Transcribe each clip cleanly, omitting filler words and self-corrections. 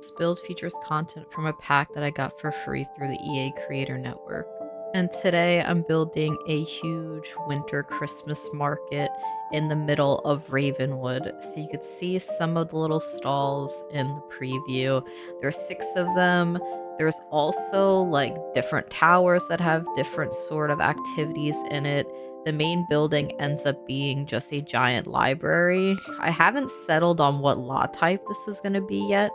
This build features content from a pack that I got for free through the EA Creator Network. And today I'm building a huge winter Christmas market in the middle of Ravenwood. So you could see some of the little stalls in the preview. There's 6 of them. There's also like different towers that have different sort of activities in it. The main building ends up being just a giant library. I haven't settled on what lot type this is going to be yet,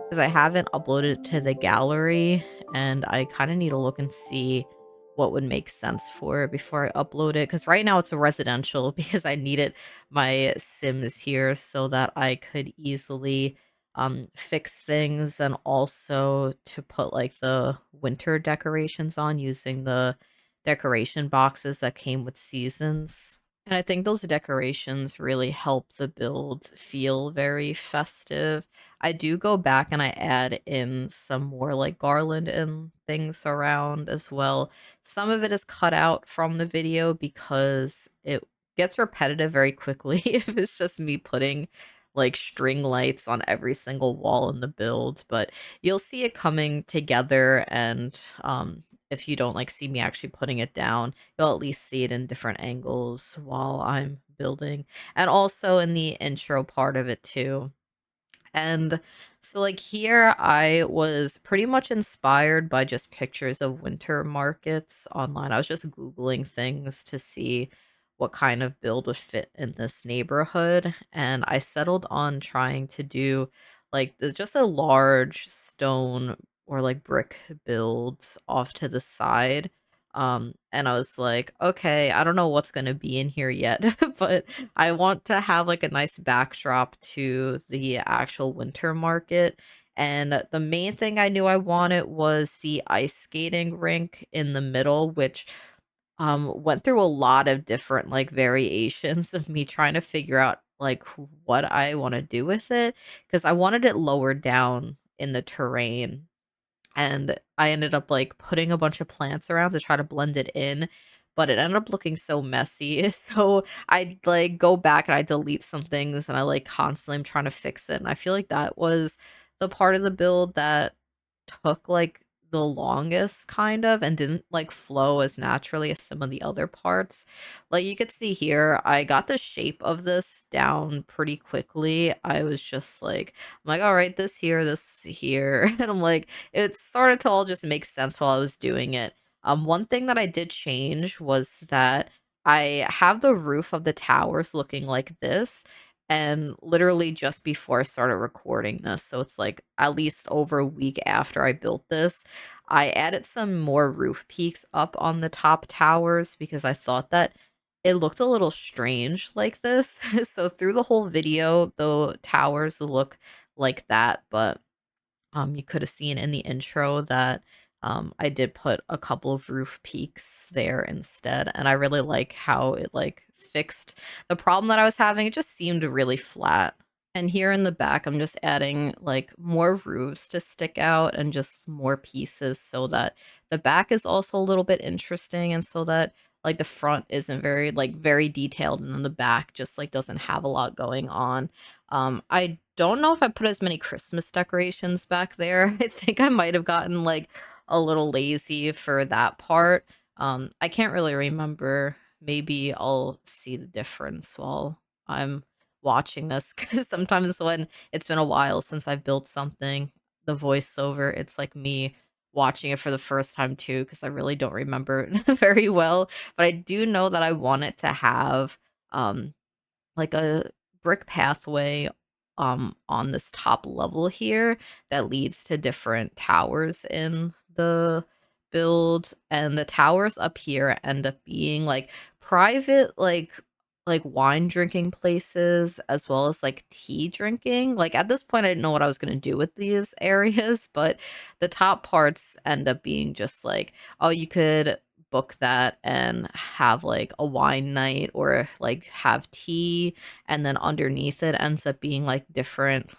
because I haven't uploaded it to the gallery, and I kind of need to look and see what would make sense for it before I upload it. Because right now it's a residential because I needed my Sims here so that I could easily fix things, and also to put like the winter decorations on using the decoration boxes that came with seasons. And I think those decorations really help the build feel very festive. I do go back and I add in some more like garland and things around as well. Some of it is cut out from the video because it gets repetitive very quickly if it's just me putting like string lights on every single wall in the build, but you'll see it coming together. And if you don't like see me actually putting it down, you'll at least see it in different angles while I'm building, and also in the intro part of it too. And so like here I was pretty much inspired by just pictures of winter markets online. I was just Googling things to see what kind of build would fit in this neighborhood. And I settled on trying to do like just a large stone or like brick builds off to the side. And I was like, okay, I don't know what's going to be in here yet, but I want to have like a nice backdrop to the actual winter market. And the main thing I knew I wanted was the ice skating rink in the middle, which went through a lot of different like variations of me trying to figure out like what I want to do with it, because I wanted it lower down in the terrain, and I ended up like putting a bunch of plants around to try to blend it in, but it ended up looking so messy. So I like go back and I delete some things, and I like constantly am trying to fix it. And I feel like that was the part of the build that took like the longest kind of, and didn't like flow as naturally as some of the other parts. Like you could see here, I got the shape of this down pretty quickly. I was just like, I'm like, all right, this here. And I'm like, it started to all just make sense while I was doing it. One thing that I did change was that I have the roof of the towers looking like this, and literally just before I started recording this, so it's like at least over a week after I built this, I added some more roof peaks up on the top towers because I thought that it looked a little strange like this. So through the whole video, the towers look like that, but you could have seen in the intro that I did put a couple of roof peaks there instead, and I really like how it like fixed the problem that I was having. It just seemed really flat. And here in the back, I'm just adding like more roofs to stick out and just more pieces so that the back is also a little bit interesting, and so that like the front isn't very detailed, and then the back just like doesn't have a lot going on. I don't know if I put as many Christmas decorations back there. I think I might have gotten like a little lazy for that part. I can't really remember. Maybe I'll see the difference while I'm watching this, because sometimes when it's been a while since I've built something, the voiceover, it's like me watching it for the first time too, because I really don't remember it very well. But I do know that I want it to have um like a brick pathway on this top level here that leads to different towers in the build, and the towers up here end up being like private like wine drinking places, as well as like tea drinking. Like at this point I didn't know what I was going to do with these areas, but the top parts end up being just like, oh, you could book that and have like a wine night or like have tea, and then underneath it ends up being like different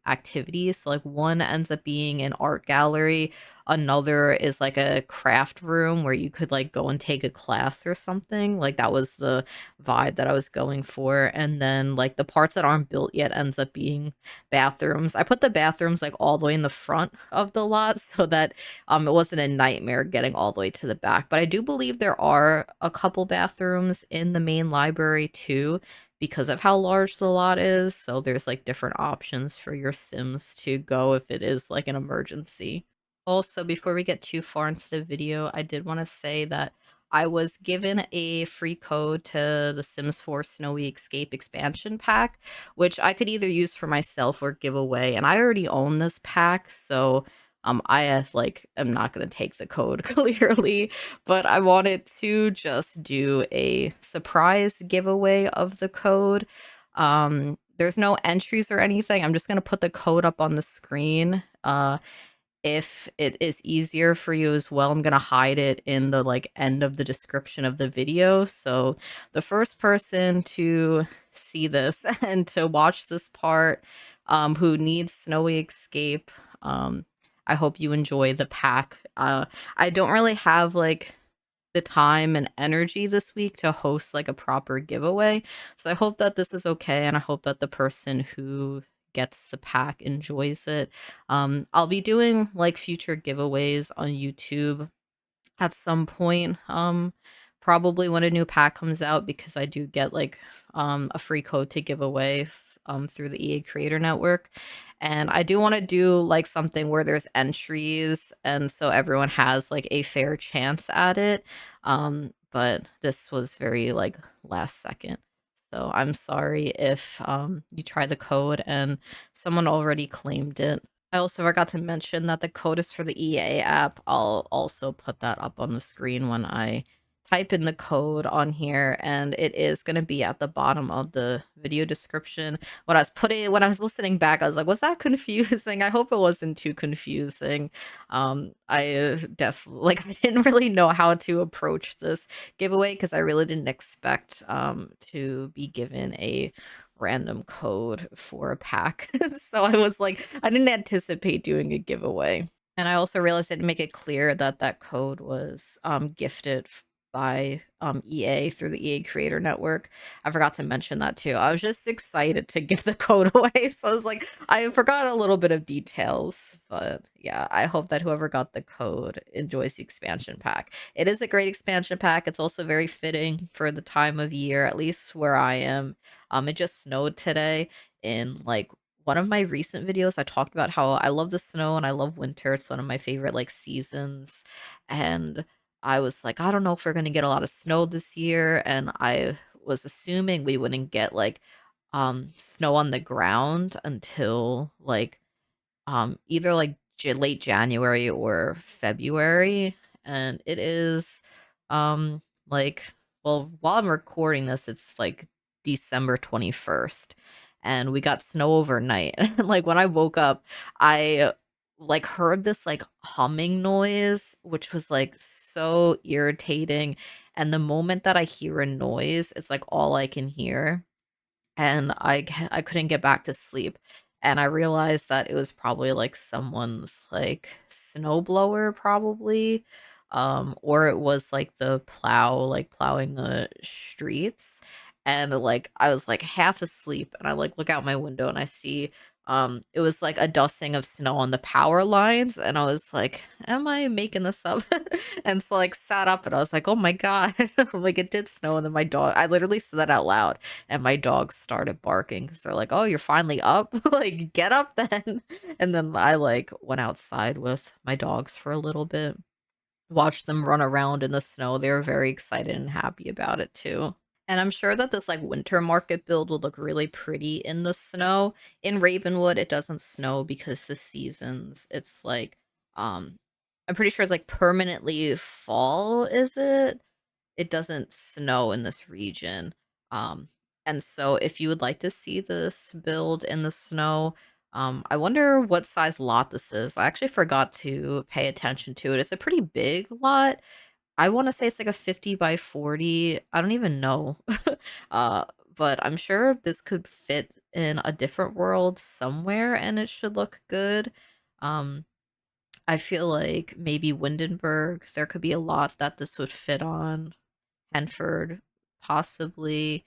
activities. So like one ends up being an art gallery, another is like a craft room where you could like go and take a class or something. Like that was the vibe that I was going for. And then like the parts that aren't built yet ends up being bathrooms. I put the bathrooms like all the way in the front of the lot so that it wasn't a nightmare getting all the way to the back. But I do believe there are a couple bathrooms in the main library too, because of how large the lot is. So there's like different options for your Sims to go if it is like an emergency. Also, before we get too far into the video, I did want to say that I was given a free code to the Sims 4 Snowy Escape expansion pack, which I could either use for myself or give away. And I already own this pack, so like am not gonna take the code clearly, but I wanted to just do a surprise giveaway of the code. There's no entries or anything. I'm just gonna put the code up on the screen. If it is easier for you as well, I'm gonna hide it in the like end of the description of the video. So the first person to see this and to watch this part, who needs Snowy Escape, I hope you enjoy the pack. I don't really have like the time and energy this week to host like a proper giveaway. So I hope that this is okay, and I hope that the person who gets the pack enjoys it. I'll be doing like future giveaways on YouTube at some point, probably when a new pack comes out, because I do get like a free code to give away through the EA Creator Network. And I do want to do like something where there's entries, and so everyone has like a fair chance at it. But this was very like last second. So I'm sorry if you try the code and someone already claimed it. I also forgot to mention that the code is for the EA app. I'll also put that up on the screen when I type in the code on here, and it is going to be at the bottom of the video description. When I was listening back, I was like, was that confusing? I hope it wasn't too confusing. I definitely like I didn't really know how to approach this giveaway because I really didn't expect to be given a random code for a pack. So I was like, I didn't anticipate doing a giveaway. And I also realized I had to make it clear that that code was gifted by EA through the EA Creator Network. I forgot to mention that too. I was just excited to give the code away. So I was like, I forgot a little bit of details. But yeah, I hope that whoever got the code enjoys the expansion pack. It is a great expansion pack. It's also very fitting for the time of year, at least where I am. It just snowed today in like one of my recent videos. I talked about how I love the snow and I love winter. It's one of my favorite like seasons. And I was like, I don't know if we're gonna get a lot of snow this year. And I was assuming we wouldn't get like snow on the ground until like either like late January or February. And it is like, well, while I'm recording this, it's like December 21st, and we got snow overnight. And like when I woke up, I like heard this like humming noise, which was like so irritating. And the moment that I hear a noise, it's like all I can hear, and I couldn't get back to sleep, and I realized that it was probably, like, someone's, like, snowblower probably, or it was, like, the plow, like, plowing the streets, and, like, I was, like, half asleep, and I, like, look out my window, and I see, it was, like, a dusting of snow on the power lines, and I was like, "Am I making this up?" And so, like, sat up, and I was like, "Oh my god." Like, it did snow, and then my dog I literally said that out loud, and my dogs started barking because they're like, "Oh, you're finally up? Like, get up then." And then I like went outside with my dogs for a little bit, watched them run around in the snow. They were very excited and happy about it too. And I'm sure that this like winter market build will look really pretty in the snow. In Ravenwood, it doesn't snow because the seasons, it's like I'm pretty sure it's like permanently fall, is it? It doesn't snow in this region. Um, and so if you would like to see this build in the snow, I wonder what size lot this is. I actually forgot to pay attention to it. It's a pretty big lot. I wanna say it's like a 50 by 40. I don't even know. Uh, but I'm sure this could fit in a different world somewhere, and it should look good. Um, I feel like maybe Windenburg, 'cause there could be a lot that this would fit on. Henford, possibly.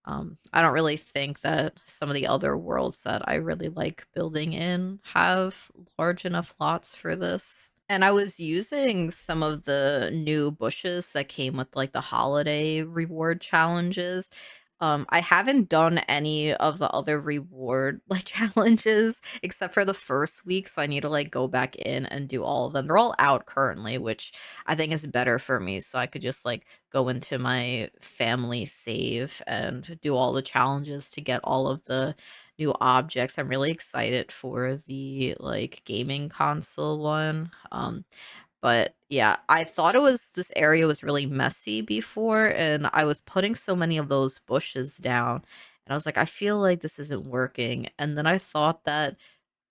I don't really think that some of the other worlds that I really like building in have large enough lots for this. And I was using some of the new bushes that came with like the holiday reward challenges. I haven't done any of the other reward like challenges except for the first week, so I need to like go back in and do all of them. They're all out currently, which I think is better for me, so I could just like go into my family save and do all the challenges to get all of the new objects. I'm really excited for the like gaming console one. But yeah, I thought this area was really messy before, and I was putting so many of those bushes down, and I was like, I feel like this isn't working. And then I thought that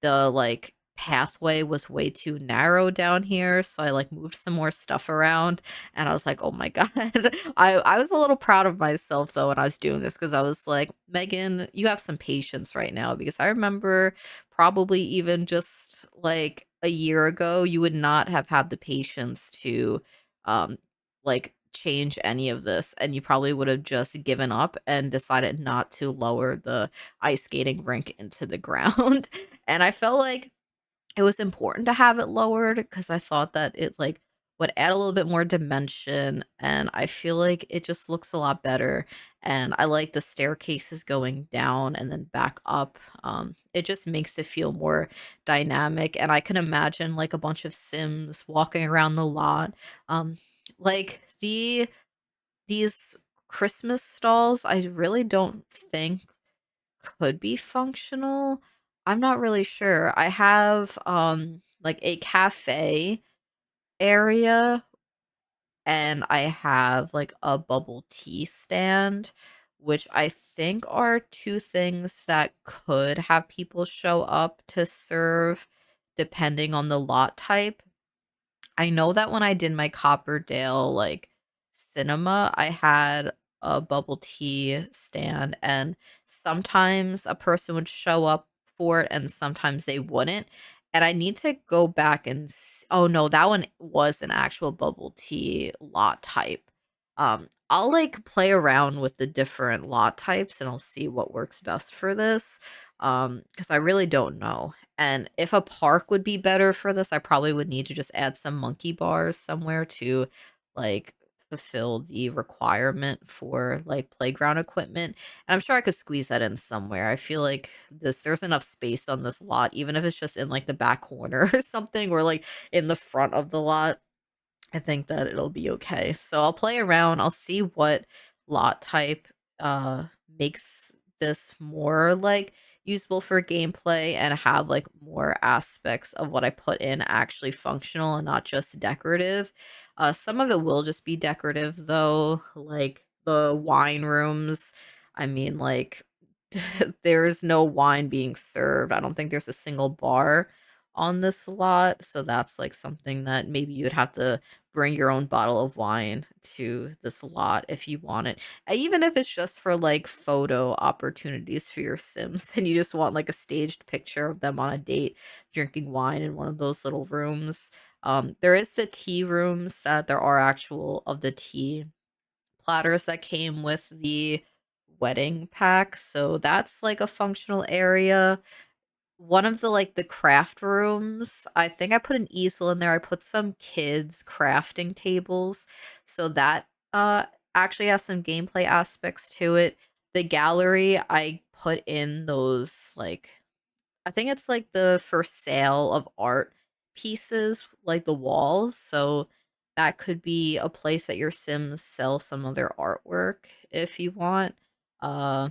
the, like, pathway was way too narrow down here, so I, like, moved some more stuff around, and I was like, "Oh my god." I was a little proud of myself, though, when I was doing this because I was like, "Megan, you have some patience right now," because I remember probably even just, like, a year ago, you would not have had the patience to, like, change any of this, and you probably would have just given up and decided not to lower the ice skating rink into the ground. And I felt like it was important to have it lowered because I thought that it, like, would add a little bit more dimension, and I feel like it just looks a lot better, and I like the staircases going down and then back up. It just makes it feel more dynamic, and I can imagine, like, a bunch of Sims walking around the lot. Like, these Christmas stalls, I really don't think could be functional. I'm not really sure. I have, like, a cafe area, and I have, like, a bubble tea stand, which I think are 2 things that could have people show up to serve depending on the lot type. I know that when I did my Copperdale, like, cinema, I had a bubble tea stand, and sometimes a person would show up for it, and sometimes they wouldn't, and I need to go back and oh, no, that one was an actual bubble tea lot type. I'll, like, play around with the different lot types, and I'll see what works best for this, because I really don't know. And if a park would be better for this, I probably would need to just add some monkey bars somewhere to, like, fulfill the requirement for, like, playground equipment, and I'm sure I could squeeze that in somewhere. I feel like there's enough space on this lot, even if it's just in, like, the back corner or something, or, like, in the front of the lot. I think that it'll be okay. So I'll play around, I'll see what lot type makes this more like usable for gameplay and have like more aspects of what I put in actually functional and not just decorative. Some of it will just be decorative though, like the wine rooms. I mean, like there's no wine being served. I don't think there's a single bar on this lot, so that's like something that maybe you'd have to bring your own bottle of wine to this lot if you want it. Even if it's just for like photo opportunities for your Sims and you just want like a staged picture of them on a date drinking wine in one of those little rooms. There is the tea rooms that there are actual of the tea platters that came with the wedding pack. So that's like a functional area. One of the, like, the craft rooms, I think I put an easel in there, I put some kids' crafting tables, so that, actually has some gameplay aspects to it. The gallery, I put in those, like I think it's, like, the for sale of art pieces, like, the walls, so that could be a place that your Sims sell some of their artwork if you want. Uh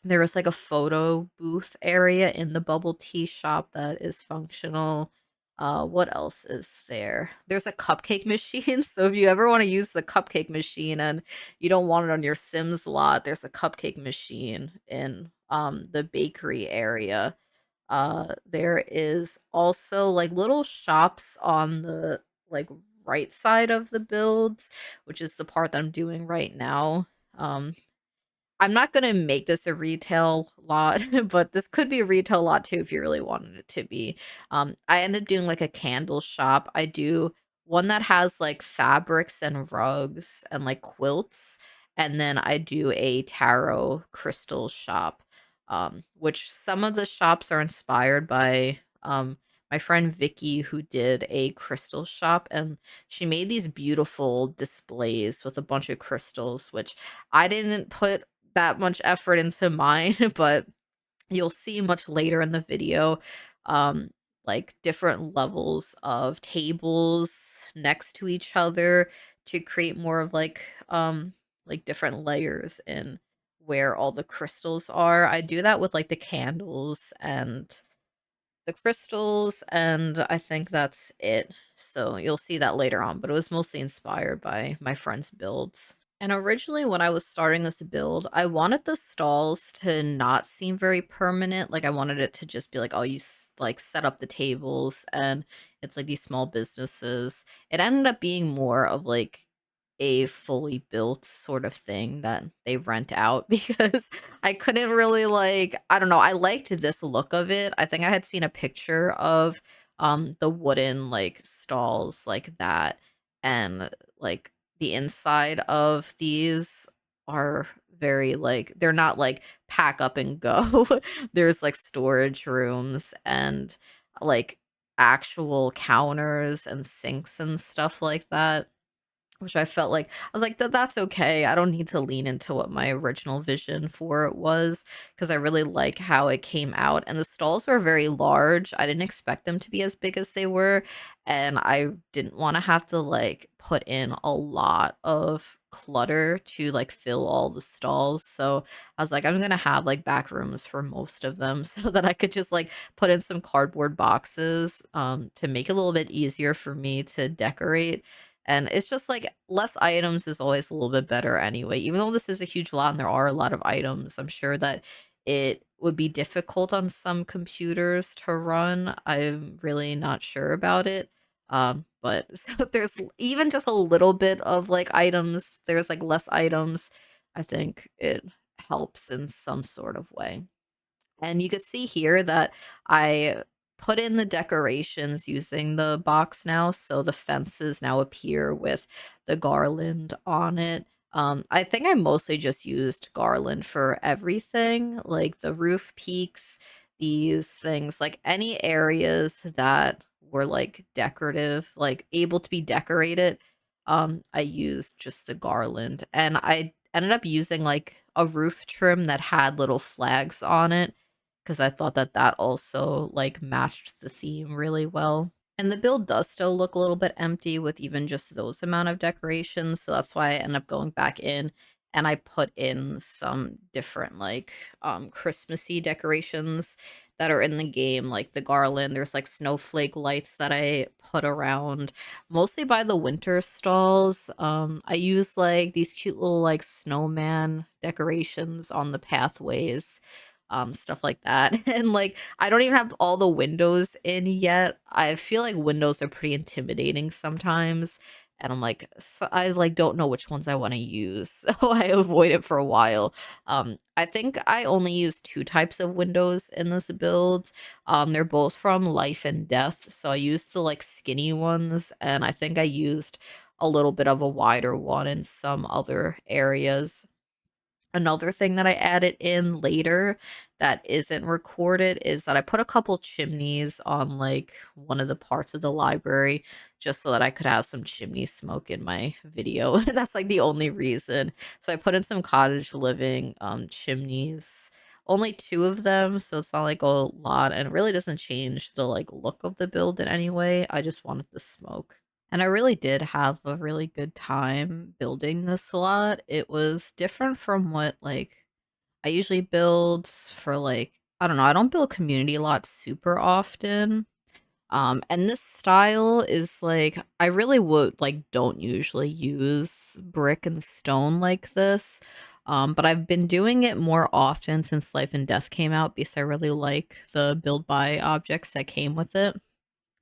there was, like, a photo booth area in the bubble tea shop that is functional. What else is there? There's a cupcake machine, so if you ever wanna use the cupcake machine and you don't want it on your Sims lot, there's a cupcake machine in, the bakery area. There is also, like, little shops on the, like, right side of the builds, which is the part that I'm doing right now. Um, I'm not gonna make this a retail lot, but this could be a retail lot too if you really wanted it to be. I end up doing like a candle shop. I do one that has like fabrics and rugs and like quilts, and then I do a tarot crystal shop. Which some of the shops are inspired by my friend Vicky, who did a crystal shop, and she made these beautiful displays with a bunch of crystals, which I didn't put that much effort into mine, but you'll see much later in the video, um, like different levels of tables next to each other to create more of like different layers in where all the crystals are. I do that with like the candles and the crystals, and I think that's it. So you'll see that later on, but it was mostly inspired by my friend's builds. And originally, when I was starting this build, I wanted the stalls to not seem very permanent. Like, I wanted it to just be like, oh, like set up the tables and it's like these small businesses. It ended up being more of like a fully built sort of thing that they rent out because I couldn't really like, I don't know, I liked this look of it. I think I had seen a picture of the wooden like stalls like that, and like the inside of these are very like, they're not like pack up and go. There's like storage rooms and like actual counters and sinks and stuff like that, which I felt like I was like, that's okay. I don't need to lean into what my original vision for it was, because I really like how it came out. And the stalls were very large. I didn't expect them to be as big as they were. And I didn't want to have to like put in a lot of clutter to like fill all the stalls. So I was like, I'm gonna have like back rooms for most of them so that I could just like put in some cardboard boxes to make it a little bit easier for me to decorate. And it's just like less items is always a little bit better anyway. Even though this is a huge lot and there are a lot of items, I'm sure that it would be difficult on some computers to run. I'm really not sure about it. But so there's even just a little bit of like items, there's like less items. I think it helps in some sort of way. And you could see here that I put in the decorations using the box now, so the fences now appear with the garland on it. I think I mostly just used garland for everything, like the roof peaks, these things, like any areas that were like decorative, like able to be decorated. I used just the garland, and I ended up using like a roof trim that had little flags on it, 'cause I thought that that also, like, matched the theme really well. And the build does still look a little bit empty with even just those amount of decorations, so that's why I end up going back in and I put in some different, like, Christmassy decorations that are in the game, like the garland. There's, like, snowflake lights that I put around, mostly by the winter stalls. I use, like, these cute little, like, snowman decorations on the pathways, stuff like that. And, like, I don't even have all the windows in yet. I feel like windows are pretty intimidating sometimes, and I'm like, I like don't know which ones I want to use, so I avoid it for a while. I think I only use two types of windows in this build. They're both from Life and Death, so I used the like skinny ones, and I think I used a little bit of a wider one in some other areas. Another thing that I added in later that isn't recorded is that I put a couple chimneys on like one of the parts of the library just so that I could have some chimney smoke in my video. That's like the only reason. So I put in some cottage living chimneys. Only two of them, so it's not like a lot, and it really doesn't change the like look of the build in any way. I just wanted the smoke. And I really did have a really good time building this lot. It was different from what, like, I usually build for, like, I don't know, I don't build community lots super often. And this style is like, I really would like don't usually use brick and stone like this. But I've been doing it more often since Life and Death came out because I really like the build by objects that came with it.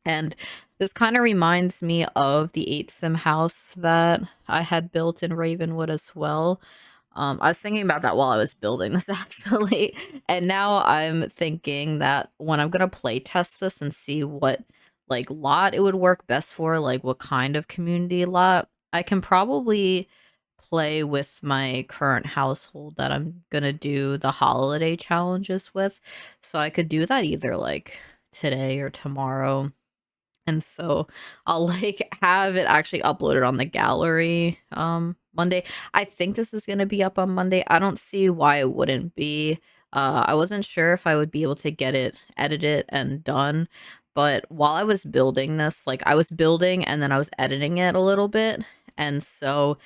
And this kind of reminds me of the 8 sim house that I had built in Ravenwood as well. I was thinking about that while I was building this actually. And now I'm thinking that when I'm gonna play test this and see what like lot it would work best for, like what kind of community lot, I can probably play with my current household that I'm gonna do the holiday challenges with. So I could do that either like today or tomorrow, and so I'll like have it actually uploaded on the gallery Monday. I think this is going to be up on Monday. I don't see why it wouldn't be. I wasn't sure if I would be able to get it edited and done, but while I was building this, like I was building and then I was editing it a little bit, and so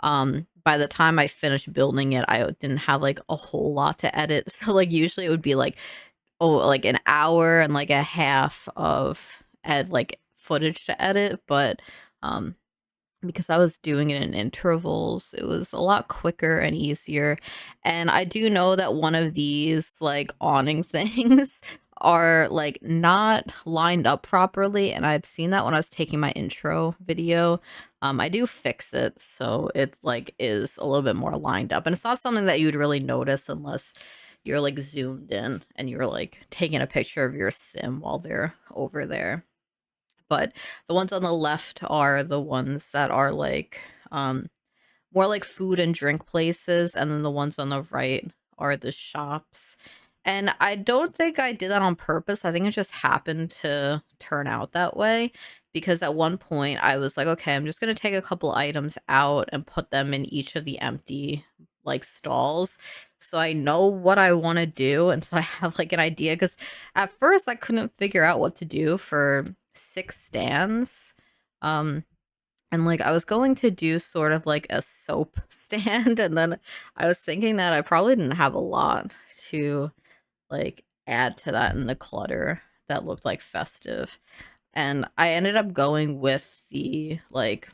by the time I finished building it, I didn't have like a whole lot to edit. So like usually it would be like, oh, like an hour and like a half of like footage to edit, but um because I was doing it in intervals, it was a lot quicker and easier. And I do know that one of these like awning things are like not lined up properly, and I'd seen that when I was taking my intro video. I do fix it so it like is a little bit more lined up, and it's not something that you'd really notice unless you're like zoomed in and you're like taking a picture of your sim while they're over there. But the ones on the left are the ones that are like more like food and drink places, and then the ones on the right are the shops. And I don't think I did that on purpose. I think it just happened to turn out that way, because at one point I was like, okay, I'm just going to take a couple items out and put them in each of the empty like stalls so I know what I want to do, and so I have like an idea, cuz at first I couldn't figure out what to do for 6 stands. Um and like I was going to do sort of like a soap stand, and then I was thinking that I probably didn't have a lot to like add to that in the clutter that looked like festive. And I ended up going with the like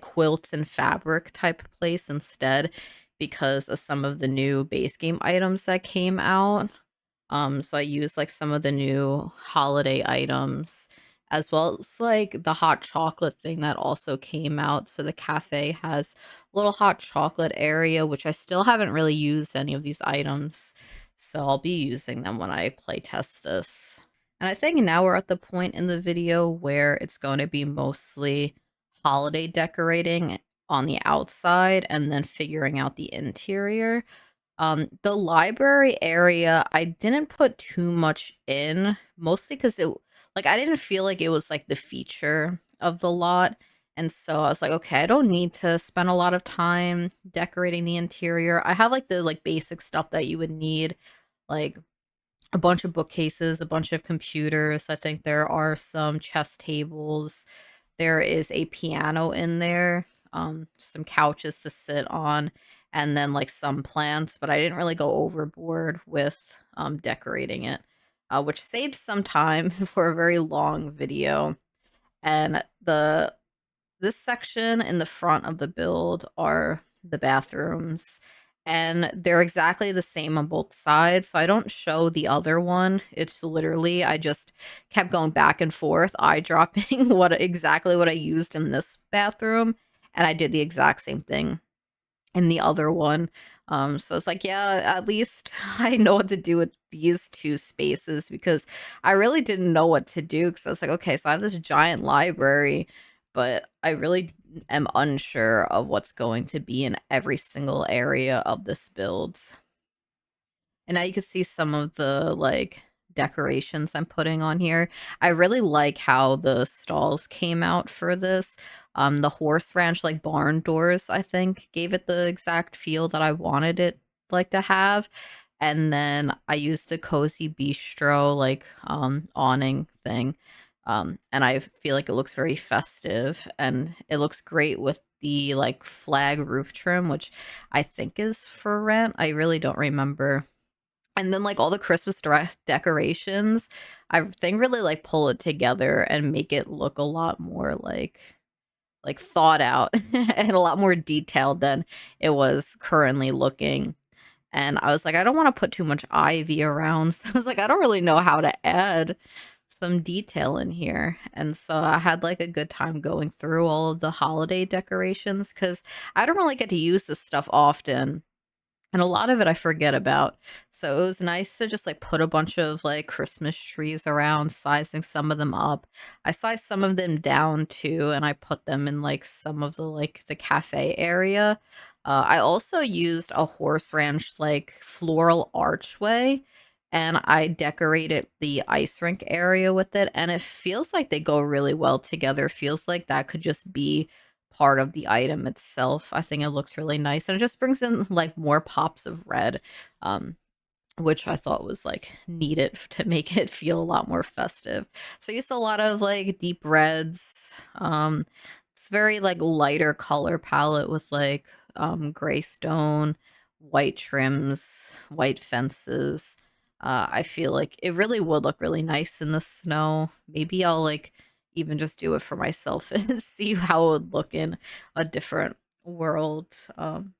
quilts and fabric type place instead, because of some of the new base game items that came out. So I used like some of the new holiday items, as well as like the hot chocolate thing that also came out. So the cafe has a little hot chocolate area, which I still haven't really used any of these items. So I'll be using them when I play test this. And I think now we're at the point in the video where it's going to be mostly holiday decorating on the outside and then figuring out the interior. The library area, I didn't put too much in, mostly because it like I didn't feel like it was like the feature of the lot. And so I was like, okay, I don't need to spend a lot of time decorating the interior. I have like the like basic stuff that you would need, like a bunch of bookcases, a bunch of computers. I think there are some chess tables. There is a piano in there, some couches to sit on, and then like some plants, but I didn't really go overboard with decorating it, which saved some time for a very long video. And this section in the front of the build are the bathrooms, and they're exactly the same on both sides, so I don't show the other one. It's literally I just kept going back and forth, eye dropping exactly what I used in this bathroom, and I did the exact same thing in the other one. So it's like, yeah, at least I know what to do with these two spaces, because I really didn't know what to do, because I was like, okay, so I have this giant library, but I really am unsure of what's going to be in every single area of this build. And now you can see some of the like decorations I'm putting on here. I really like how the stalls came out for this. The horse ranch like barn doors, I think, gave it the exact feel that I wanted it like to have. And then I used the cozy bistro like awning thing. And I feel like it looks very festive, and it looks great with the like flag roof trim, which I think is for rent. I really don't remember. And then, like, all the Christmas decorations, I think really, like, pull it together and make it look a lot more, like, thought out and a lot more detailed than it was currently looking. And I was like, "I don't wanna put too much ivy around." So I was like, "I don't really know how to add some detail in here. And so I had like a good time going through all of the holiday decorations because I don't really get to use this stuff often. And a lot of it I forget about. So it was nice to just like put a bunch of like Christmas trees around, sizing some of them up. I sized some of them down too, and I put them in like some of the cafe area. I also used a horse ranch like floral archway, and I decorated the ice rink area with it, and it feels like they go really well together. Feels like that could just be part of the item itself. I think it looks really nice, and it just brings in like more pops of red, um, which I thought was like needed to make it feel a lot more festive. So I used a lot of like deep reds. It's very like lighter color palette with like gray stone, white trims, white fences. I feel like it really would look really nice in the snow. Maybe I'll like even just do it for myself and see how it would look in a different world. And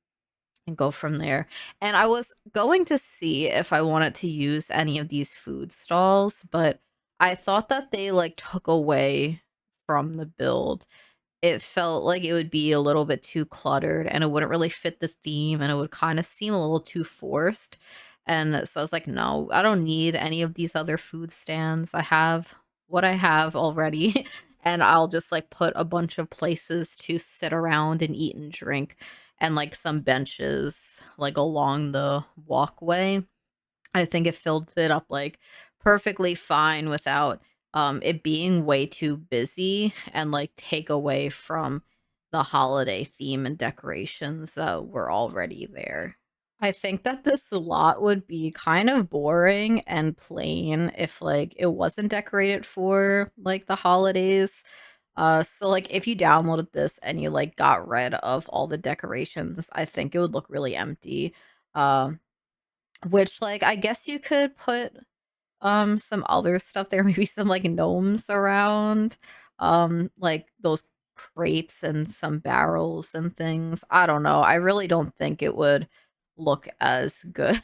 go from there. And I was going to see if I wanted to use any of these food stalls, but I thought that they like took away from the build. It felt like it would be a little bit too cluttered and it wouldn't really fit the theme and it would kind of seem a little too forced. And so I was like, no, I don't need any of these other food stands. I have what I have already. And I'll just like put a bunch of places to sit around and eat and drink and like some benches like along the walkway. I think it filled it up like perfectly fine without it being way too busy and like take away from the holiday theme and decorations that were already there. I think that this lot would be kind of boring and plain if like it wasn't decorated for like the holidays. So like if you downloaded this and you like got rid of all the decorations, I think it would look really empty. Um which, like, I guess you could put, some other stuff there, maybe some, like, gnomes around, like, those crates and some barrels and things. I don't know, I really don't think it would look as good.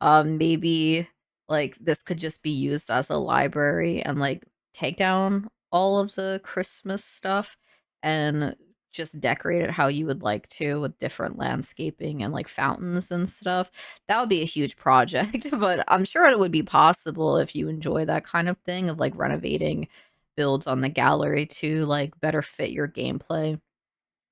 Maybe, like, this could just be used as a library and, like, take down all of the Christmas stuff and just decorate it how you would like to with different landscaping and, like, fountains and stuff. That would be a huge project, but I'm sure it would be possible if you enjoy that kind of thing of, like, renovating builds on the gallery to, like, better fit your gameplay.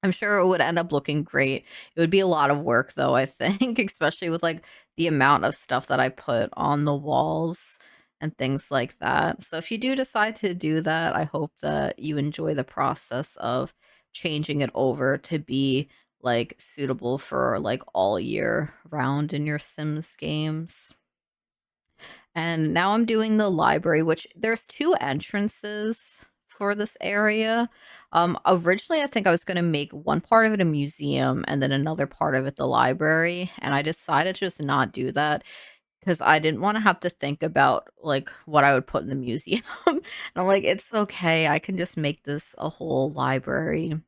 I'm sure it would end up looking great. It would be a lot of work though, I think, especially with, like, the amount of stuff that I put on the walls and things like that. So if you do decide to do that, I hope that you enjoy the process of changing it over to be, like, suitable for, like, all year round in your Sims games. And now I'm doing the library, which there's 2 entrances for this area. Originally, I think I was gonna make one part of it a museum and then another part of it the library, and I decided to just not do that because I didn't wanna have to think about, like, what I would put in the museum. And I'm like, "It's okay, I can just make this a whole library."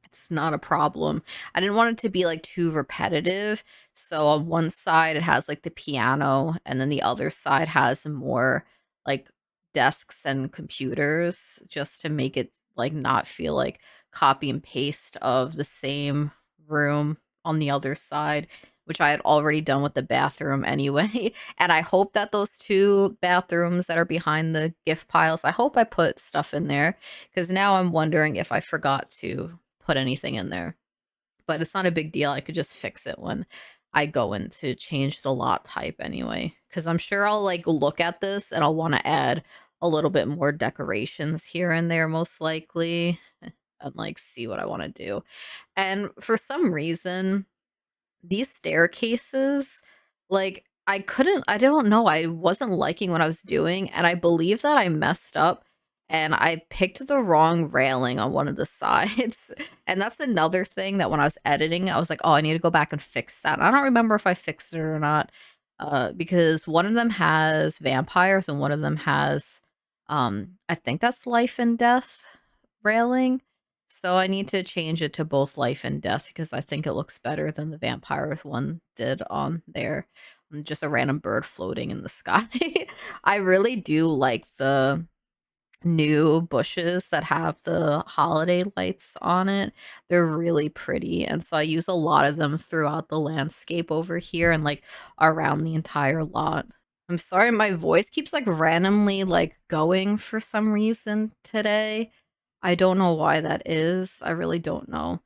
It's not a problem. I didn't want it to be, like, too repetitive, so on one side, it has, like, the piano, and then the other side has more, like, desks and computers just to make it, like, not feel like copy and paste of the same room on the other side, which I had already done with the bathroom anyway, and I hope that those 2 bathrooms that are behind the gift piles, I hope I put stuff in there because now I'm wondering if I forgot to put anything in there. But it's not a big deal. I could just fix it when I go in to change the lot type anyway. Because I'm sure I'll like look at this and I'll want to add a little bit more decorations here and there, most likely, and like see what I want to do. And for some reason, these staircases, like, I don't know, I wasn't liking what I was doing, and I believe that I messed up, and I picked the wrong railing on one of the sides, and that's another thing that when I was editing, I was like, "Oh, I need to go back and fix that." I don't remember if I fixed it or not, because one of them has vampires and one of them has, I think that's life and death railing. So I need to change it to both life and death because I think it looks better than the vampire one did on there. just a random bird floating in the sky. I really do like the new bushes that have the holiday lights on it. They're really pretty, and so I use a lot of them throughout the landscape over here and, like, around the entire lot. I'm sorry, my voice keeps, like, randomly, like, going for some reason today. I don't know why that is. I really don't know.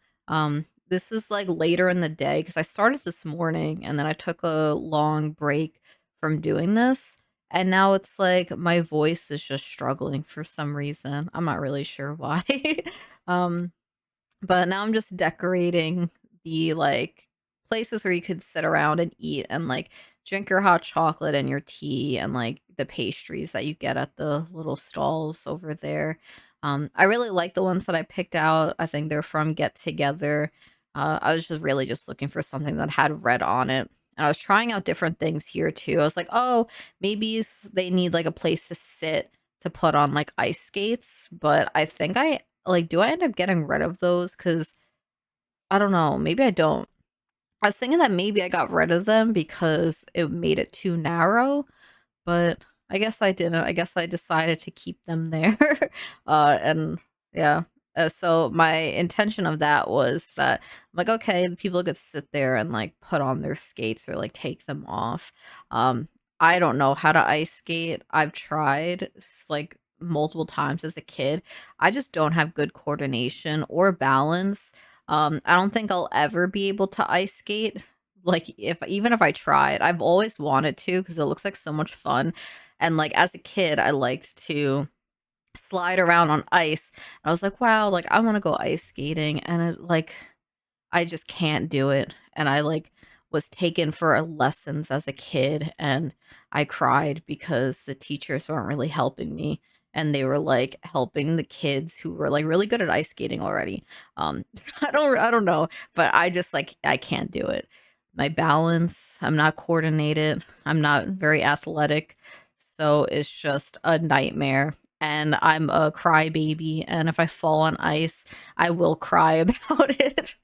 This is, like, later in the day because I started this morning, and then I took a long break from doing this, and now it's like my voice is just struggling for some reason. I'm not really sure why. Um, but now I'm just decorating the, like, places where you could sit around and eat and, like, drink your hot chocolate and your tea and, like, the pastries that you get at the little stalls over there. I really like the ones that I picked out. I think they're from Get Together. I was just really just looking for something that had red on it. And I was trying out different things here too. I was like, "Oh, maybe they need, like, a place to sit to put on, like, ice skates," but I think do I end up getting rid of those? Because I don't know, maybe I don't. I was thinking that maybe I got rid of them because it made it too narrow, but I guess I didn't. I guess I decided to keep them there. And yeah. So my intention of that was that I'm like, okay, the people could sit there and like put on their skates or like take them off. Um, I don't know how to ice skate. I've tried like multiple times as a kid. I just don't have good coordination or balance. I don't think I'll ever be able to ice skate. Like if even if I tried, I've always wanted to because it looks like so much fun. And like as a kid, I liked to slide around on ice. I was like, wow, like I want to go ice skating. And I just can't do it, and I, like, was taken for lessons as a kid, and I cried because the teachers weren't really helping me, and they were, like, helping the kids who were, like, really good at ice skating already. So I don't know, but I just, like, I can't do it. My balance, I'm not coordinated, I'm not very athletic, so it's just a nightmare, and I'm a crybaby, and if I fall on ice, I will cry about it.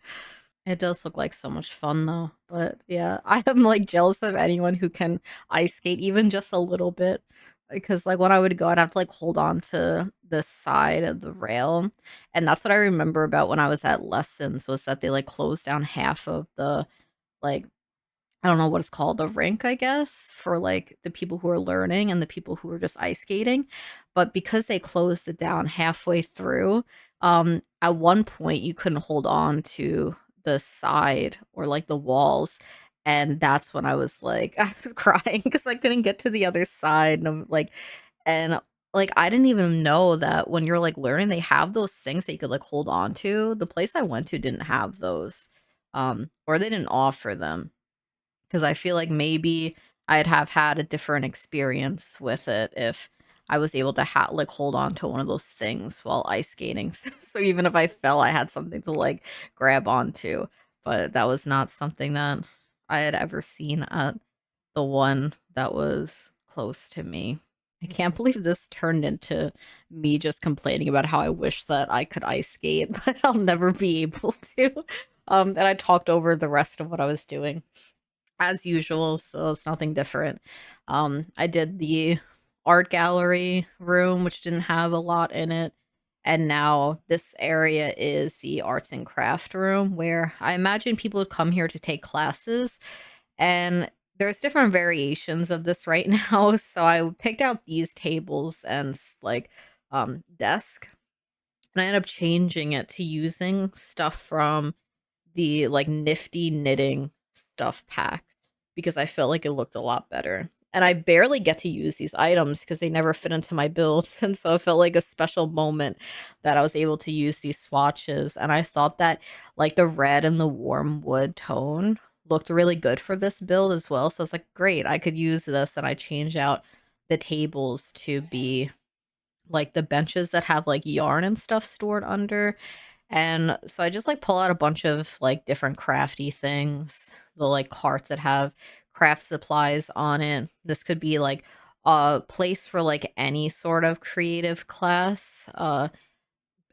It does look like so much fun though, but yeah, I am, like, jealous of anyone who can ice skate even just a little bit, because, like, when I would go, I'd have to, like, hold on to the side of the rail, and that's what I remember about when I was at lessons was that they, like, closed down half of the, like, I don't know what it's called, the rink, I guess, for, like, the people who are learning and the people who are just ice skating, but because they closed it down halfway through, at one point, you couldn't hold on to the side or, like, the walls, and that's when I was, like I was crying because I couldn't get to the other side, and I'm like and, like, I didn't even know that when you're, like, learning, they have those things that you could, like, hold on to. The place I went to didn't have those, or they didn't offer them. 'Cause I feel like maybe I'd have had a different experience with it if I was able to like, hold on to one of those things while ice skating. So even if I fell, I had something to, like, grab onto, but that was not something that I had ever seen at the one that was close to me. I can't believe this turned into me just complaining about how I wish that I could ice skate, but I'll never be able to. And I talked over the rest of what I was doing as usual, so it's nothing different. I did the art gallery room, which didn't have a lot in it. And now this area is the arts and craft room where I imagine people would come here to take classes. And there's different variations of this right now. So I picked out these tables and like desk. And I ended up changing it to using stuff from the, like, Nifty Knitting stuff pack because I felt like it looked a lot better. And I barely get to use these items because they never fit into my builds, and so it felt like a special moment that I was able to use these swatches, and I thought that, like, the red and the warm wood tone looked really good for this build as well, so I was like, "Great, I could use this," and I changed out the tables to be, like, the benches that have, like, yarn and stuff stored under, and so I just like pull out a bunch of like different crafty things, the like carts that have craft supplies on it. This could be like a place for like any sort of creative class.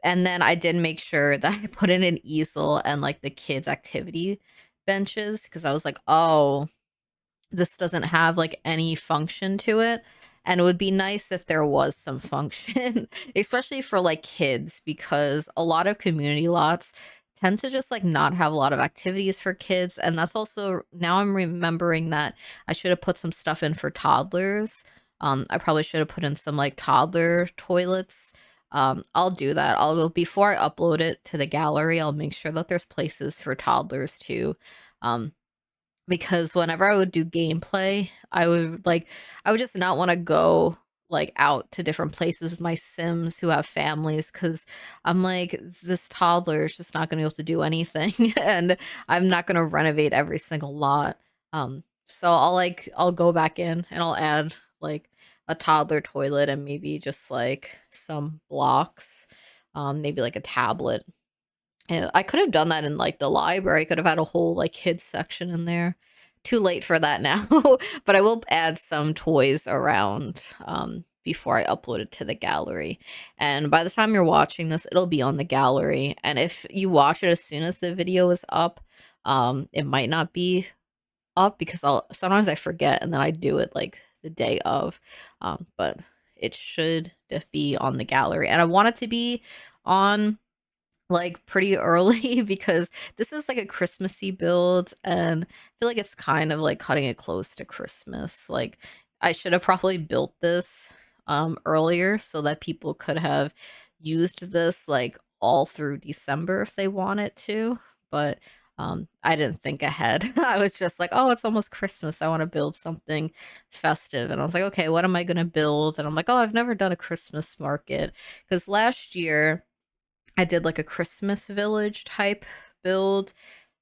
And then I did make sure that I put in an easel and like the kids' activity benches because I was like, oh, this doesn't have like any function to it. And it would be nice if there was some function, especially for like kids, because a lot of community lots tend to just like not have a lot of activities for kids. And that's also, now I'm remembering that I should have put some stuff in for toddlers. I probably should have put in some like toddler toilets. I'll do that. I'll go before I upload it to the gallery. I'll make sure that there's places for toddlers too. Um, because whenever I would do gameplay, I would just not want to go like out to different places with my Sims who have families, because I'm like, this toddler is just not gonna be able to do anything and I'm not gonna renovate every single lot. So I'll go back in and I'll add like a toddler toilet and maybe just like some blocks, maybe like a tablet. Yeah, I could have done that in, like, the library. I could have had a whole, like, kids section in there. Too late for that now, but I will add some toys around, before I upload it to the gallery, and by the time you're watching this, it'll be on the gallery, and if you watch it as soon as the video is up, it might not be up because sometimes I forget and then I do it, like, the day of, but it should just be on the gallery, and I want it to be on like pretty early because this is like a Christmassy build and I feel like it's kind of like cutting it close to Christmas. Like I should have probably built this earlier so that people could have used this like all through December if they wanted to, but I didn't think ahead. I was just like, "Oh, it's almost Christmas. I want to build something festive." And I was like, "Okay, what am I going to build?" And I'm like, "Oh, I've never done a Christmas market because last year I did like a Christmas village type build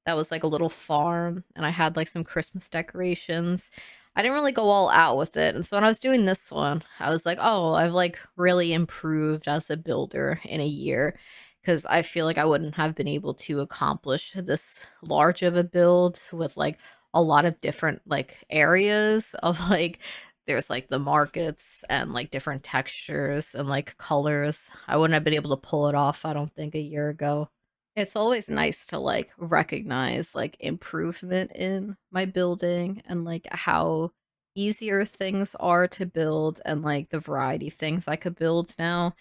that was like a little farm and I had like some Christmas decorations. I didn't really go all out with it. And so when I was doing this one, I was like, oh, I've like really improved as a builder in a year because I feel like I wouldn't have been able to accomplish this large of a build with like a lot of different like areas of like there's like the markets and like different textures and like colors. I wouldn't have been able to pull it off, I don't think, a year ago. It's always nice to like recognize like improvement in my building and like how easier things are to build and like the variety of things I could build now.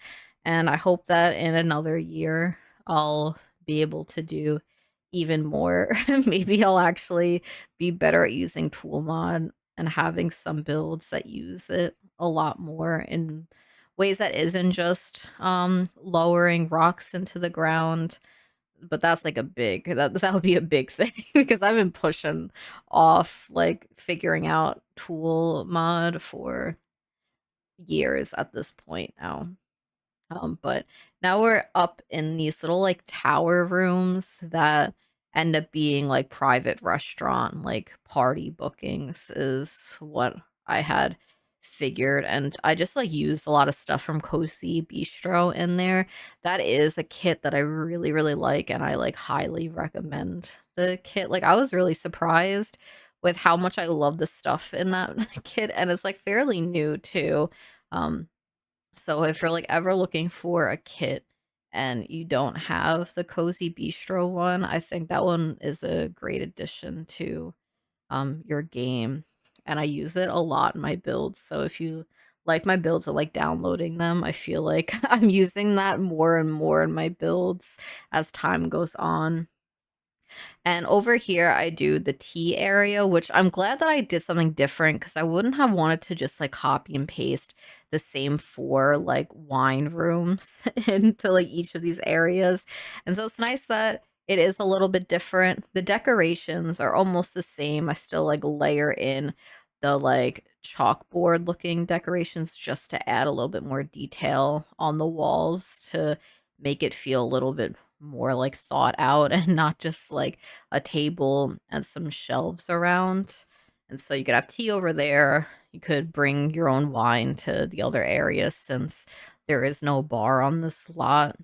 And I hope that in another year I'll be able to do even more. Maybe I'll actually be better at using Toolmod and having some builds that use it a lot more in ways that isn't just lowering rocks into the ground, but that's like a big that would be a big thing because I've been pushing off like figuring out tool mod for years at this point now. But now we're up in these little like tower rooms that end up being like private restaurant, like party bookings is what I had figured. And I just like used a lot of stuff from Cozy Bistro in there. That is a kit that I really, really like, and I like highly recommend the kit. Like I was really surprised with how much I love the stuff in that kit, and it's like fairly new too. Um, so if you're like ever looking for a kit and you don't have the Cozy Bistro one, I think that one is a great addition to your game. And I use it a lot in my builds. So if you like my builds and like downloading them, I feel like I'm using that more and more in my builds as time goes on. And over here, I do the tea area, which I'm glad that I did something different because I wouldn't have wanted to just like copy and paste the same four like wine rooms into like each of these areas. And so it's nice that it is a little bit different. The decorations are almost the same. I still like layer in the like chalkboard looking decorations just to add a little bit more detail on the walls to make it feel a little bit more like thought out and not just like a table and some shelves around. And so you could have tea over there. You could bring your own wine to the other area since there is no bar on this lot.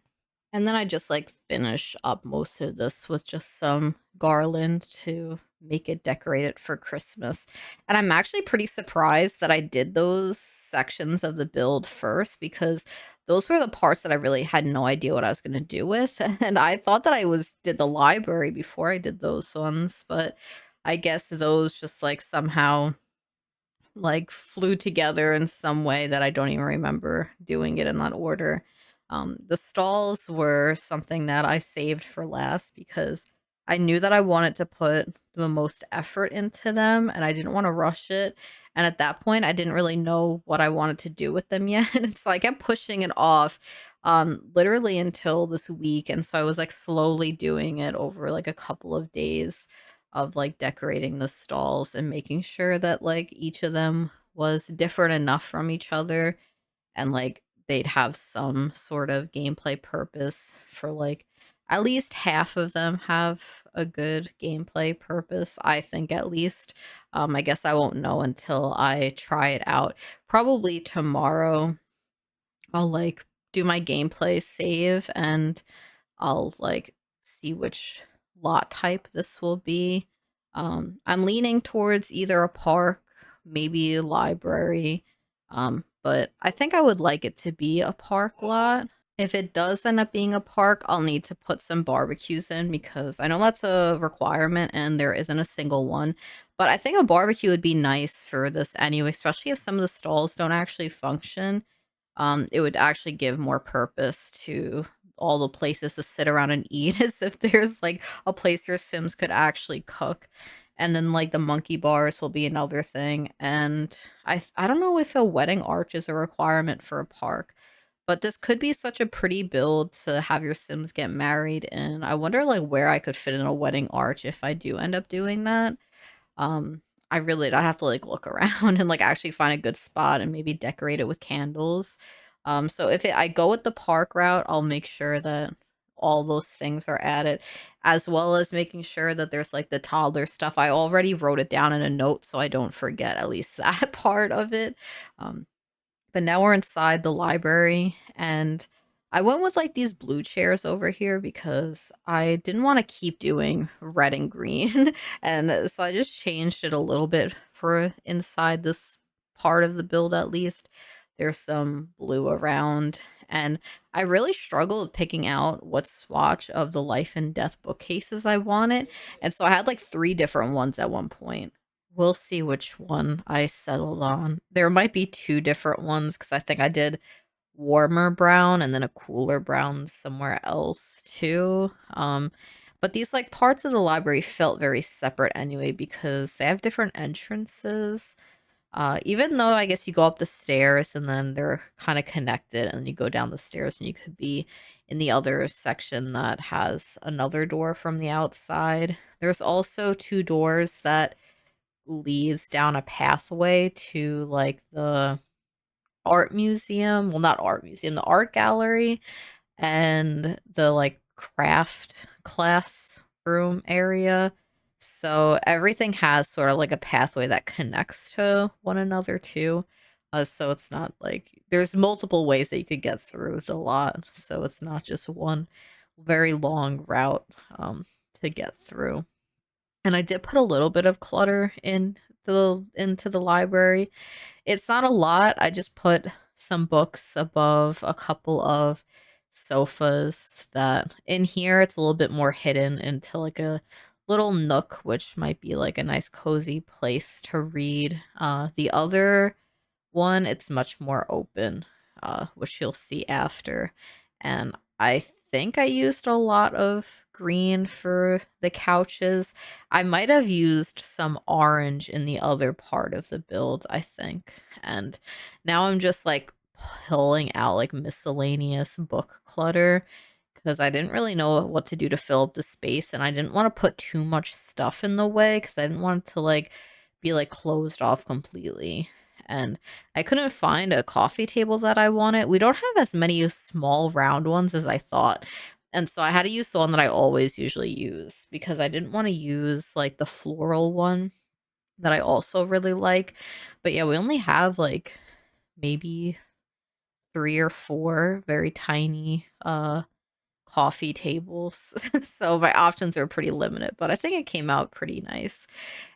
And then I just like finish up most of this with just some garland to make it decorated for Christmas. And I'm actually pretty surprised that I did those sections of the build first because those were the parts that I really had no idea what I was going to do with. And I thought that I did the library before I did those ones, but I guess those just like somehow like flew together in some way that I don't even remember doing it in that order. The stalls were something that I saved for last because I knew that I wanted to put the most effort into them and I didn't want to rush it. And at that point, I didn't really know what I wanted to do with them yet. And so I kept pushing it off literally until this week. And so I was like slowly doing it over like a couple of days of like decorating the stalls and making sure that like each of them was different enough from each other and like they'd have some sort of gameplay purpose for like at least half of them have a good gameplay purpose, I think at least. I guess I won't know until I try it out. Probably tomorrow I'll like do my gameplay save and I'll like see which lot type this will be. I'm leaning towards either a park, maybe a library, but I think I would like it to be a park lot. If it does end up being a park, I'll need to put some barbecues in because I know that's a requirement and there isn't a single one. But I think a barbecue would be nice for this anyway, especially if some of the stalls don't actually function. It would actually give more purpose to all the places to sit around and eat as if there's like a place your Sims could actually cook. And then like the monkey bars will be another thing. And I don't know if a wedding arch is a requirement for a park, but this could be such a pretty build to have your Sims get married in. I wonder like where I could fit in a wedding arch if I do end up doing that. Um, I'd have to like look around and like actually find a good spot and maybe decorate it with candles. So if I go with the park route, I'll make sure that all those things are added, as well as making sure that there's like the toddler stuff. I already wrote it down in a note so I don't forget at least that part of it. Um, but now we're inside the library, and I went with like these blue chairs over here because I didn't want to keep doing red and green. And so I just changed it a little bit for inside this part of the build at least. There's some blue around, and I really struggled picking out what swatch of the life and death bookcases I wanted. And so I had like 3 different ones at one point. We'll see which one I settled on. There might be 2 different ones because I think I did warmer brown and then a cooler brown somewhere else too. But these like parts of the library felt very separate anyway because they have different entrances. Even though I guess you go up the stairs and then they're kind of connected, and you go down the stairs and you could be in the other section that has another door from the outside. There's also 2 doors that leads down a pathway to like the art museum. Well, not art museum, the art gallery and the like craft class room area. So everything has sort of like a pathway that connects to one another too. So it's not like there's multiple ways that you could get through the lot. So it's not just one very long route to get through. And I did put a little bit of clutter into the library. It's not a lot. I just put some books above a couple of sofas that in here it's a little bit more hidden into like a little nook, which might be like a nice cozy place to read. The other one, it's much more open, which you'll see after. And I think I used a lot of green for the couches. I might have used some orange in the other part of the build, I think. And now I'm just like pulling out like miscellaneous book clutter because I didn't really know what to do to fill up the space, and I didn't want to put too much stuff in the way because I didn't want it to like be like closed off completely. And I couldn't find a coffee table that I wanted. We don't have as many small round ones as I thought. And so I had to use the one that I always usually use because I didn't want to use like the floral one that I also really like. But yeah, we only have like maybe 3 or 4 very tiny coffee tables. So my options are pretty limited, but I think it came out pretty nice.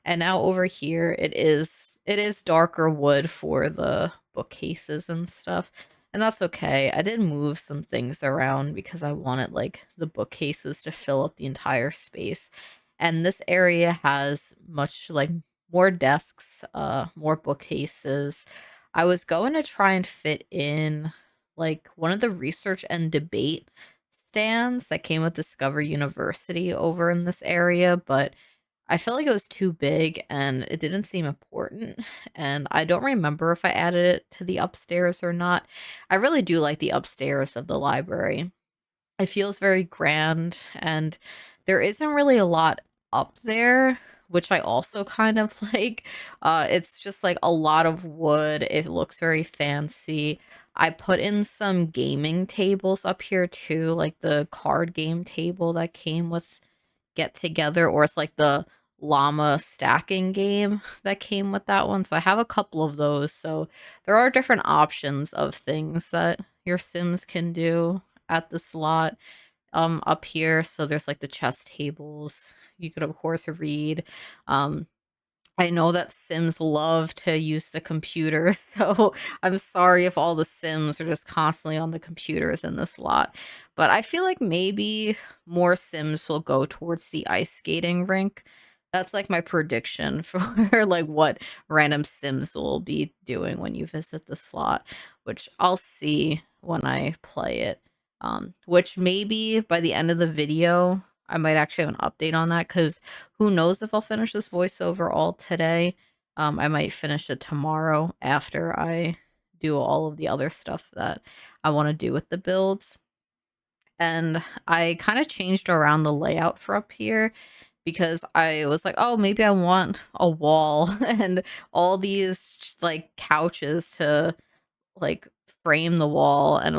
And now over here it is darker wood for the bookcases and stuff. And that's okay. I did move some things around because I wanted like the bookcases to fill up the entire space. And this area has much like more desks, more bookcases. I was going to try and fit in like one of the research and debate stands that came with Discover University over in this area, but I felt like it was too big and it didn't seem important. And I don't remember if I added it to the upstairs or not. I really do like the upstairs of the library. It feels very grand, and there isn't really a lot up there, which I also kind of like. It's just like a lot of wood. It looks very fancy. I put in some gaming tables up here too, like the card game table that came with Get Together, or it's like the llama stacking game that came with that one. So I have a couple of those. So there are different options of things that your Sims can do at the slot up here. So there's like the chess tables. You could of course read. Um I know that Sims love to use the computer, so I'm sorry if all the Sims are just constantly on the computers in this lot. But I feel like maybe more Sims will go towards the ice skating rink. That's like my prediction for like what random Sims will be doing when you visit the slot, which I'll see when I play it. Which maybe by the end of the video, I might actually have an update on that because who knows if I'll finish this voiceover all today. I might finish it tomorrow after I do all of the other stuff that I want to do with the builds. And I kind of changed around the layout for up here because I was like, oh, maybe I want a wall and all these like couches to like frame the wall, and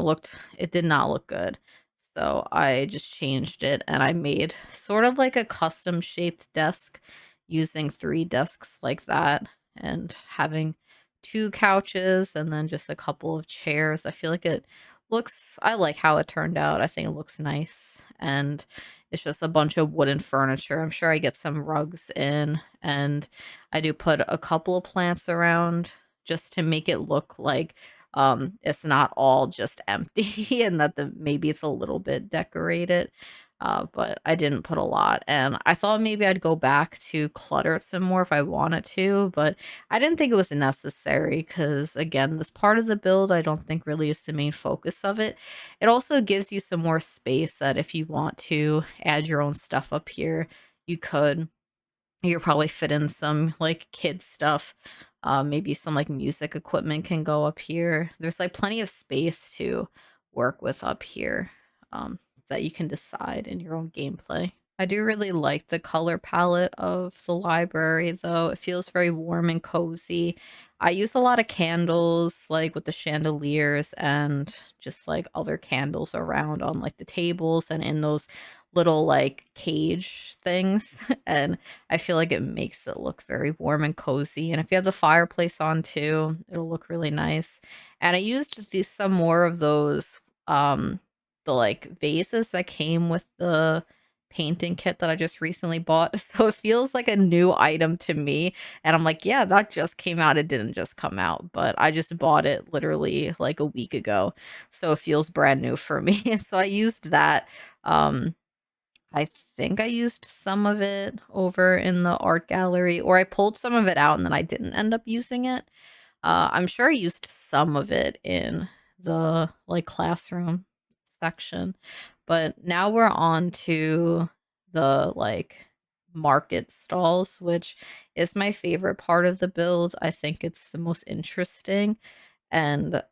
it did not look good. So I just changed it and I made sort of like a custom shaped desk using 3 desks like that and having 2 couches and then just a couple of chairs. I feel like I like how it turned out. I think it looks nice, and it's just a bunch of wooden furniture. I'm sure I get some rugs in, and I do put a couple of plants around just to make it look like it's not all just empty and that maybe it's a little bit decorated. But I didn't put a lot, and I thought maybe I'd go back to clutter it some more if I wanted to, but I didn't think it was necessary because again, this part of the build I don't think really is the main focus of it. It also gives you some more space that if you want to add your own stuff up here, you could. You'll probably fit in some like kid stuff. Maybe some like music equipment can go up here. There's like plenty of space to work with up here, that you can decide in your own gameplay. I do really like the color palette of the library though. It feels very warm and cozy. I use a lot of candles like with the chandeliers and just like other candles around on like the tables and in those little like cage things. And I feel like it makes it look very warm and cozy. And if you have the fireplace on too, it'll look really nice. And I used some more of those the like vases that came with the painting kit that I just recently bought. So it feels like a new item to me. And I'm like, yeah, that just came out. It didn't just come out, but I just bought it literally like a week ago. So it feels brand new for me. And so I used that. Um I think I used some of it over in the art gallery, or I pulled some of it out and then I didn't end up using it. I'm sure I used some of it in the like classroom section, but now we're on to the like market stalls, which is my favorite part of the build. I think it's the most interesting. And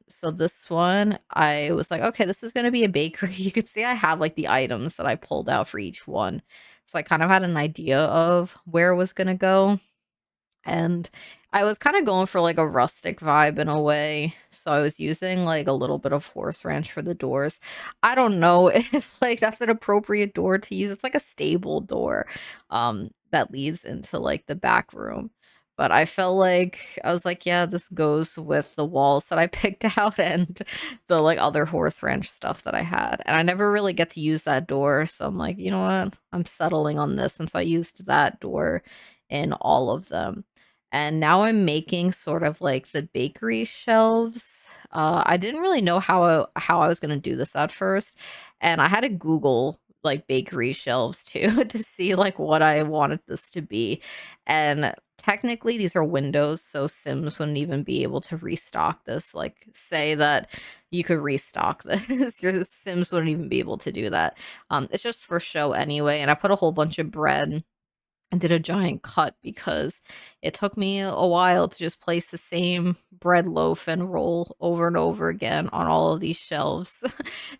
so this one, I was like, okay, this is gonna be a bakery. You could see I have like the items that I pulled out for each one. So I kind of had an idea of where it was gonna go. And I was kind of going for like a rustic vibe in a way. So I was using like a little bit of horse ranch for the doors. I don't know if like that's an appropriate door to use. It's like a stable door that leads into like the back room. But I felt like I was like, yeah, this goes with the walls that I picked out and the like other horse ranch stuff that I had. And I never really get to use that door. So I'm like, you know what? I'm settling on this. And so I used that door in all of them. And now I'm making sort of like the bakery shelves. I didn't really know how I was gonna do this at first, and I had to Google like bakery shelves too to see like what I wanted this to be. And technically these are windows, so Sims wouldn't even be able to restock this. Like say that you could restock this. Your Sims wouldn't even be able to do that. It's just for show anyway. And I put a whole bunch of bread and did a giant cut because it took me a while to just place the same bread loaf and roll over and over again on all of these shelves.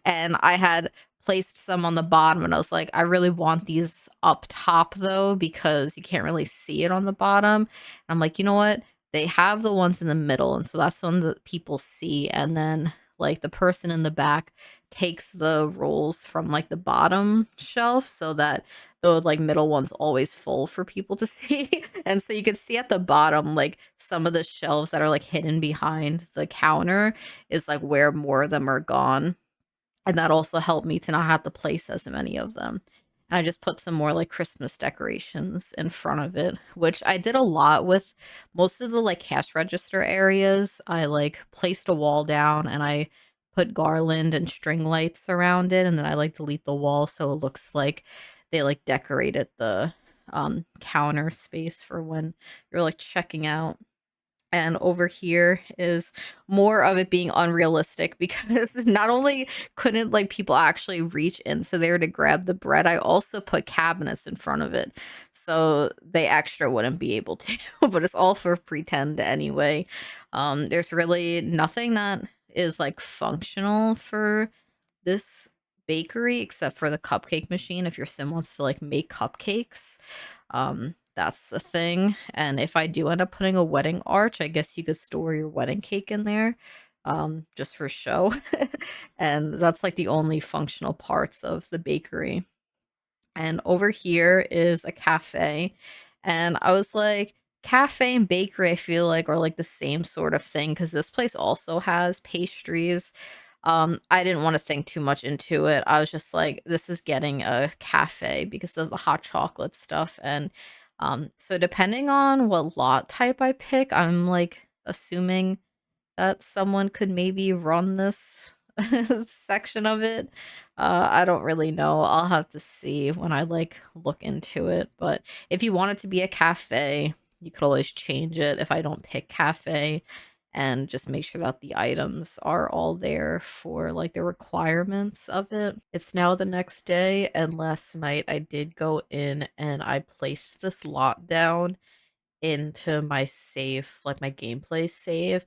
And I had placed some on the bottom and I was like, I really want these up top though, because you can't really see it on the bottom. And I'm like, you know what? They have the ones in the middle, and so that's the one that people see. And then like the person in the back takes the rolls from like the bottom shelf so that those like middle ones always full for people to see. And so you can see at the bottom, like some of the shelves that are like hidden behind the counter is like where more of them are gone. And that also helped me to not have to place as many of them. And I just put some more like Christmas decorations in front of it, which I did a lot with most of the like cash register areas. I like placed a wall down and I put garland and string lights around it, and then I like delete the wall so it looks like they like decorated the counter space for when you're like checking out. And over here is more of it being unrealistic because not only couldn't like people actually reach into there to grab the bread, I also put cabinets in front of it so they extra wouldn't be able to. But it's all for pretend anyway. There's really nothing that is like functional for this bakery except for the cupcake machine if your sim wants to like make cupcakes. That's the thing. And if I do end up putting a wedding arch, I guess you could store your wedding cake in there, just for show. And that's like the only functional parts of the bakery. And over here is a cafe. And I was like, cafe and bakery, I feel like, are like the same sort of thing because this place also has pastries. I didn't want to think too much into it. I was just like, this is getting a cafe because of the hot chocolate stuff. And so depending on what lot type I pick, I'm like assuming that someone could maybe run this section of it. I don't really know. I'll have to see when I like look into it. But if you want it to be a cafe, you could always change it if I don't pick cafe, and just make sure that the items are all there for like the requirements of it. It's now the next day, and last night I did go in and I placed this lot down into my save, like my gameplay save.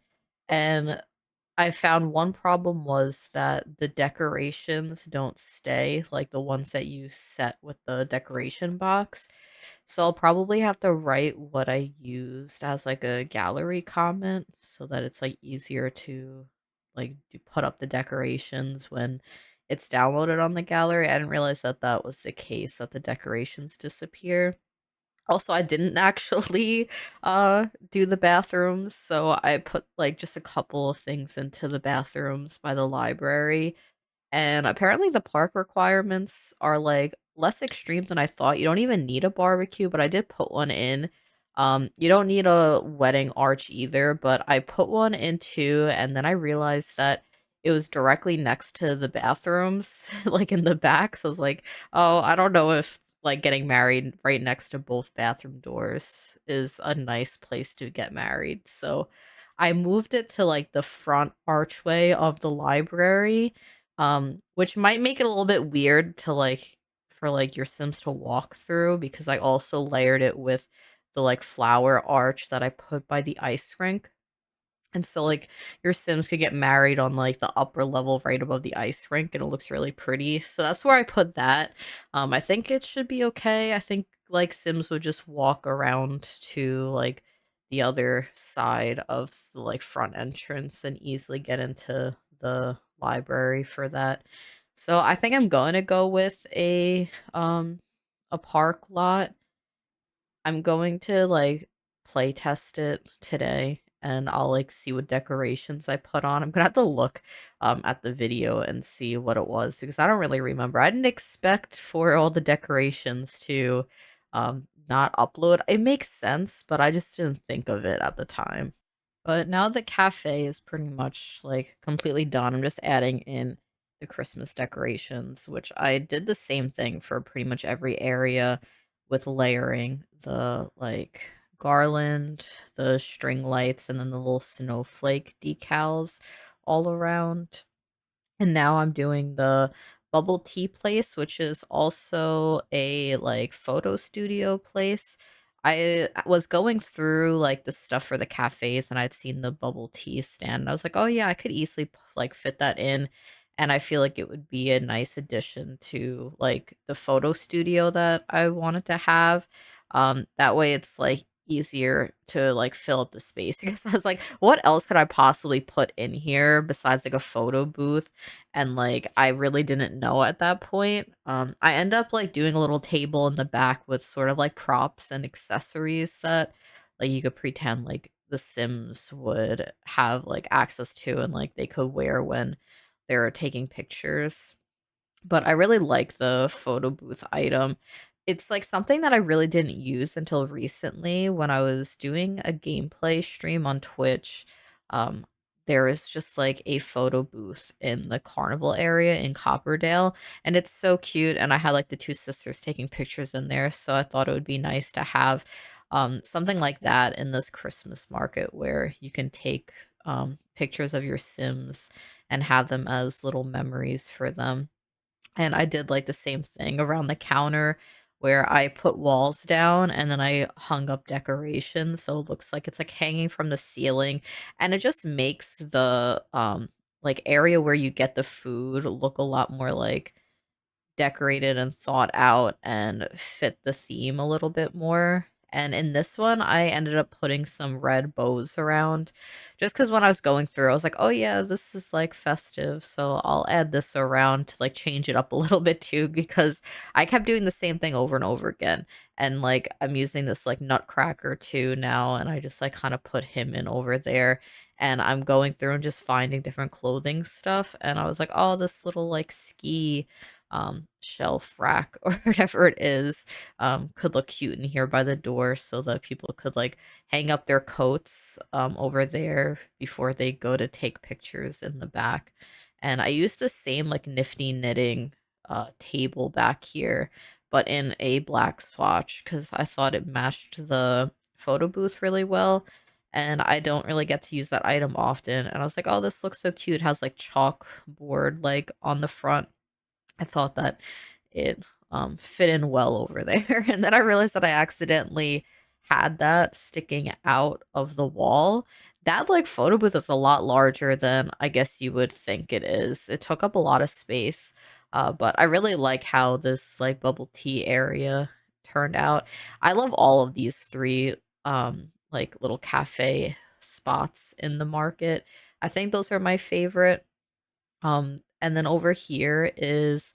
And I found one problem was that the decorations don't stay, like the ones that you set with the decoration box. So I'll probably have to write what I used as like a gallery comment so that it's like easier to like put up the decorations when it's downloaded on the gallery. I didn't realize that that was the case, that the decorations disappear. Also, I didn't actually do the bathrooms, so I put like just a couple of things into the bathrooms by the library. And apparently the park requirements are like less extreme than I thought. You don't even need a barbecue, but I did put one in. You don't need a wedding arch either, but I put one in too, and then I realized that it was directly next to the bathrooms, like in the back. So I was like, oh, I don't know if like getting married right next to both bathroom doors is a nice place to get married. So I moved it to like the front archway of the library, which might make it a little bit weird to like for like your Sims to walk through, because I also layered it with the like flower arch that I put by the ice rink. And so like your Sims could get married on like the upper level right above the ice rink, and it looks really pretty. So that's where I put that. I think it should be okay. I think like Sims would just walk around to like the other side of the like front entrance and easily get into the library for that. So I think I'm going to go with a park lot. I'm going to like play test it today, and I'll like see what decorations I put on. I'm gonna have to look at the video and see what it was because I don't really remember. I didn't expect for all the decorations to not upload. It makes sense, but I just didn't think of it at the time. But now the cafe is pretty much like completely done. I'm just adding in the Christmas decorations, which I did the same thing for pretty much every area with layering the like garland, the string lights, and then the little snowflake decals all around. And now I'm doing the bubble tea place, which is also a like photo studio place. I was going through like the stuff for the cafes and I'd seen the bubble tea stand. And I was like, "Oh yeah, I could easily like fit that in." And I feel like it would be a nice addition to like the photo studio that I wanted to have. That way it's like easier to like fill up the space because I was like, what else could I possibly put in here besides like a photo booth? And like I really didn't know at that point. I end up like doing a little table in the back with sort of like props and accessories that like you could pretend like the Sims would have like access to and like they could wear when they're taking pictures. But I really like the photo booth item. It's like something that I really didn't use until recently when I was doing a gameplay stream on Twitch. Um, there is just like a photo booth in the carnival area in Copperdale, and it's so cute. And I had like the two sisters taking pictures in there, so I thought it would be nice to have something like that in this Christmas market where you can take pictures of your Sims and have them as little memories for them. And I did, like, the same thing around the counter where I put walls down and then I hung up decorations, so it looks like it's, like, hanging from the ceiling, and it just makes the, like, area where you get the food look a lot more, like, decorated and thought out and fit the theme a little bit more. And in this one, I ended up putting some red bows around just because when I was going through, I was like, oh yeah, this is like festive. So I'll add this around to like change it up a little bit too because I kept doing the same thing over and over again. And like I'm using this like nutcracker too now. And I just like kind of put him in over there. And I'm going through and just finding different clothing stuff. And I was like, oh, this little like ski shelf rack or whatever it is could look cute in here by the door so that people could like hang up their coats over there before they go to take pictures in the back. And I used the same like nifty knitting table back here but in a black swatch because I thought it matched the photo booth really well. And I don't really get to use that item often. And I was like, oh, this looks so cute. It has like chalkboard like on the front. I thought that it, fit in well over there, and then I realized that I accidentally had that sticking out of the wall. That, like, photo booth is a lot larger than I guess you would think it is. It took up a lot of space, but I really like how this, like, bubble tea area turned out. I love all of these 3, like, little cafe spots in the market. I think those are my favorite. And then over here is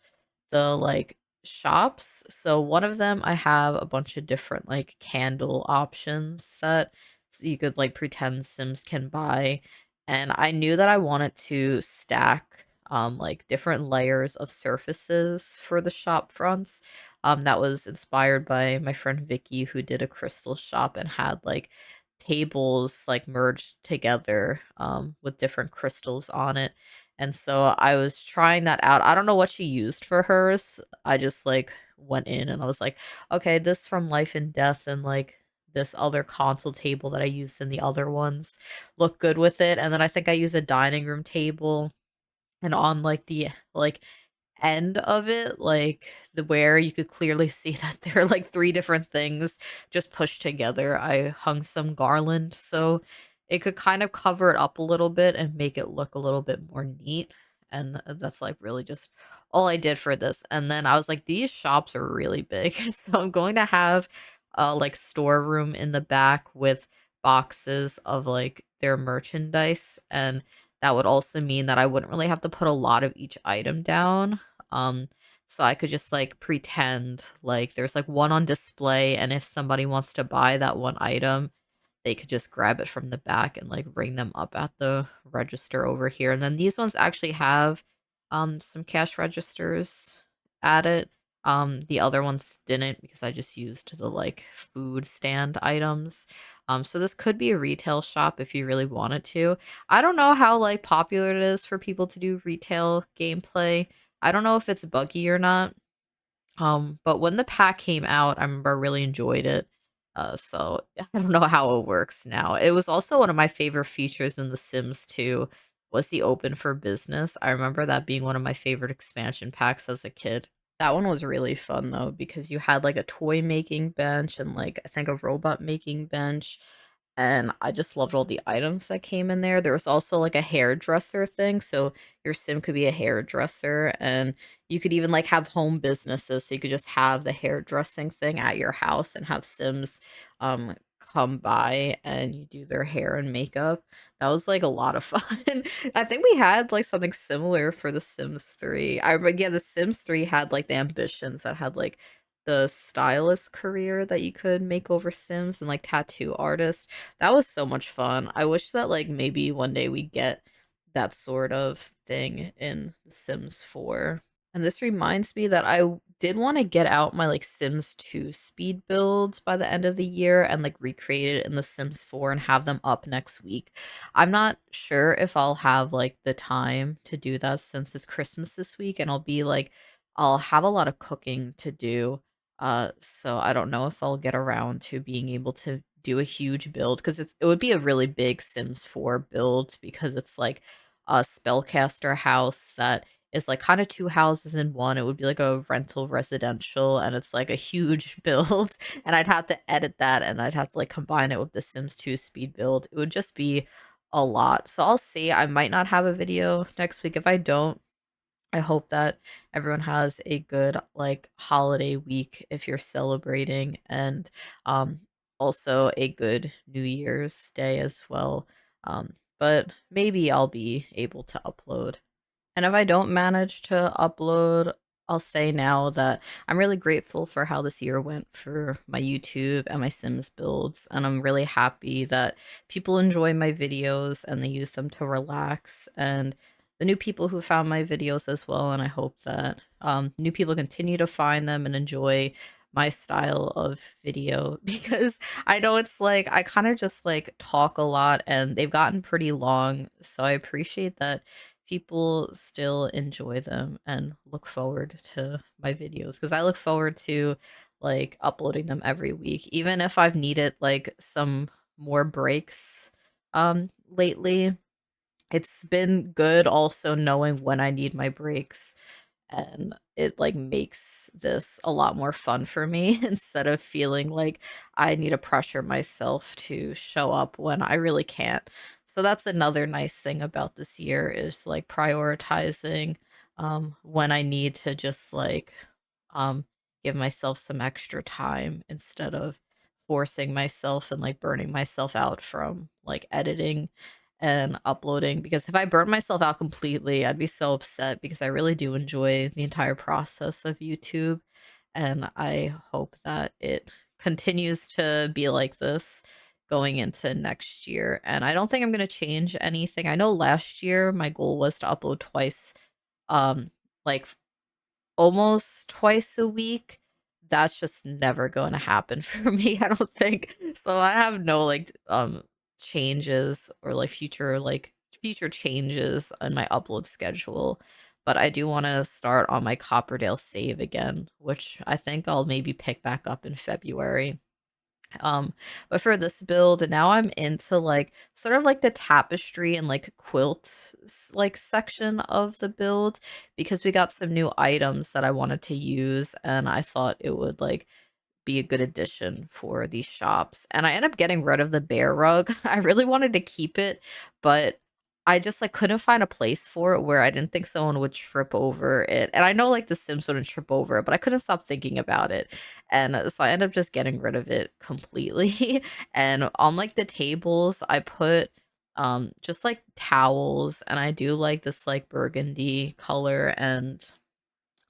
the, like, shops. So one of them, I have a bunch of different, like, candle options that you could, like, pretend Sims can buy. And I knew that I wanted to stack, like, different layers of surfaces for the shop fronts. That was inspired by my friend Vicky, who did a crystal shop and had, like, tables, like, merged together, with different crystals on it. And so I was trying that out. I don't know what she used for hers. I just like went in and I was like, okay, this from Life and Death and like this other console table that I used in the other ones look good with it. And then I think I used a dining room table and on like the like end of it, like the where you could clearly see that there are like 3 different things just pushed together. I hung some garland so it could kind of cover it up a little bit and make it look a little bit more neat. And that's like really just all I did for this. And then I was like, these shops are really big. So I'm going to have a like storeroom in the back with boxes of like their merchandise. And that would also mean that I wouldn't really have to put a lot of each item down. Um, so I could just like pretend like there's like one on display, and if somebody wants to buy that one item, they could just grab it from the back and like ring them up at the register over here. And then these ones actually have some cash registers at it. The other ones didn't because I just used the like food stand items. So this could be a retail shop if you really wanted to. I don't know how like popular it is for people to do retail gameplay. I don't know if it's buggy or not. But when the pack came out, I remember I really enjoyed it. So I don't know how it works now. It was also one of my favorite features in The Sims 2 was the open for business. I remember that being one of my favorite expansion packs as a kid. That one was really fun though because you had like a toy making bench and like I think a robot making bench, and I just loved all the items that came in there. There was also like a hairdresser thing, so your sim could be a hairdresser, and you could even like have home businesses, so you could just have the hairdressing thing at your house and have sims come by and you do their hair and makeup. That was like a lot of fun. I think we had like something similar for The Sims 3. I remember, yeah, The Sims 3 had like the ambitions that had like the stylist career that you could make over Sims and like tattoo artist. That was so much fun. I wish that like maybe one day we get that sort of thing in The Sims 4. And this reminds me that did want to get out my like Sims 2 speed builds by the end of the year and like recreate it in The Sims 4 and have them up next week. I'm not sure if I'll have like the time to do that since it's Christmas this week and I'll have a lot of cooking to do. So I don't know if I'll get around to being able to do a huge build because it would be a really big Sims 4 build because it's like a spellcaster house that is like kind of two houses in one. It would be like a rental residential and it's like a huge build and I'd have to edit that and I'd have to like combine it with the Sims 2 speed build. It would just be a lot. So I'll see. I might not have a video next week. If I don't, I hope that everyone has a good like holiday week if you're celebrating and um also a good New Year's Day as well. But maybe I'll be able to upload. And if I don't manage to upload, I'll say now that I'm really grateful for how this year went for my YouTube and my Sims builds. And I'm really happy that people enjoy my videos and they use them to relax. And the new people who found my videos as well. And I hope that new people continue to find them and enjoy my style of video because I know it's like I kind of just like talk a lot and they've gotten pretty long. So I appreciate that people still enjoy them and look forward to my videos because I look forward to like uploading them every week even if I've needed like some more breaks lately. It's been good also knowing when I need my breaks, and it like makes this a lot more fun for me instead of feeling like I need to pressure myself to show up when I really can't. So that's another nice thing about this year is like prioritizing when I need to just like um give myself some extra time instead of forcing myself and like burning myself out from like editing and uploading because if I burnt myself out completely, I'd be so upset because I really do enjoy the entire process of YouTube. And I hope that it continues to be like this going into next year. And I don't think I'm going to change anything. I know last year my goal was to upload twice, like almost twice a week. That's just never going to happen for me, I don't think. So I have no like changes or like future changes on my upload schedule. But I do want to start on my Copperdale save again, which I think I'll maybe pick back up in February. But for this build, now I'm into like sort of like the tapestry and like like section of the build because we got some new items that I wanted to use and I thought it would like be a good addition for these shops. And I ended up getting rid of the bear rug. I really wanted to keep it, but I just like couldn't find a place for it where I didn't think someone would trip over it. And I know like the Sims wouldn't trip over it, but I couldn't stop thinking about it. And so I ended up just getting rid of it completely. And on like the tables, I put just like towels and I do like this like burgundy color and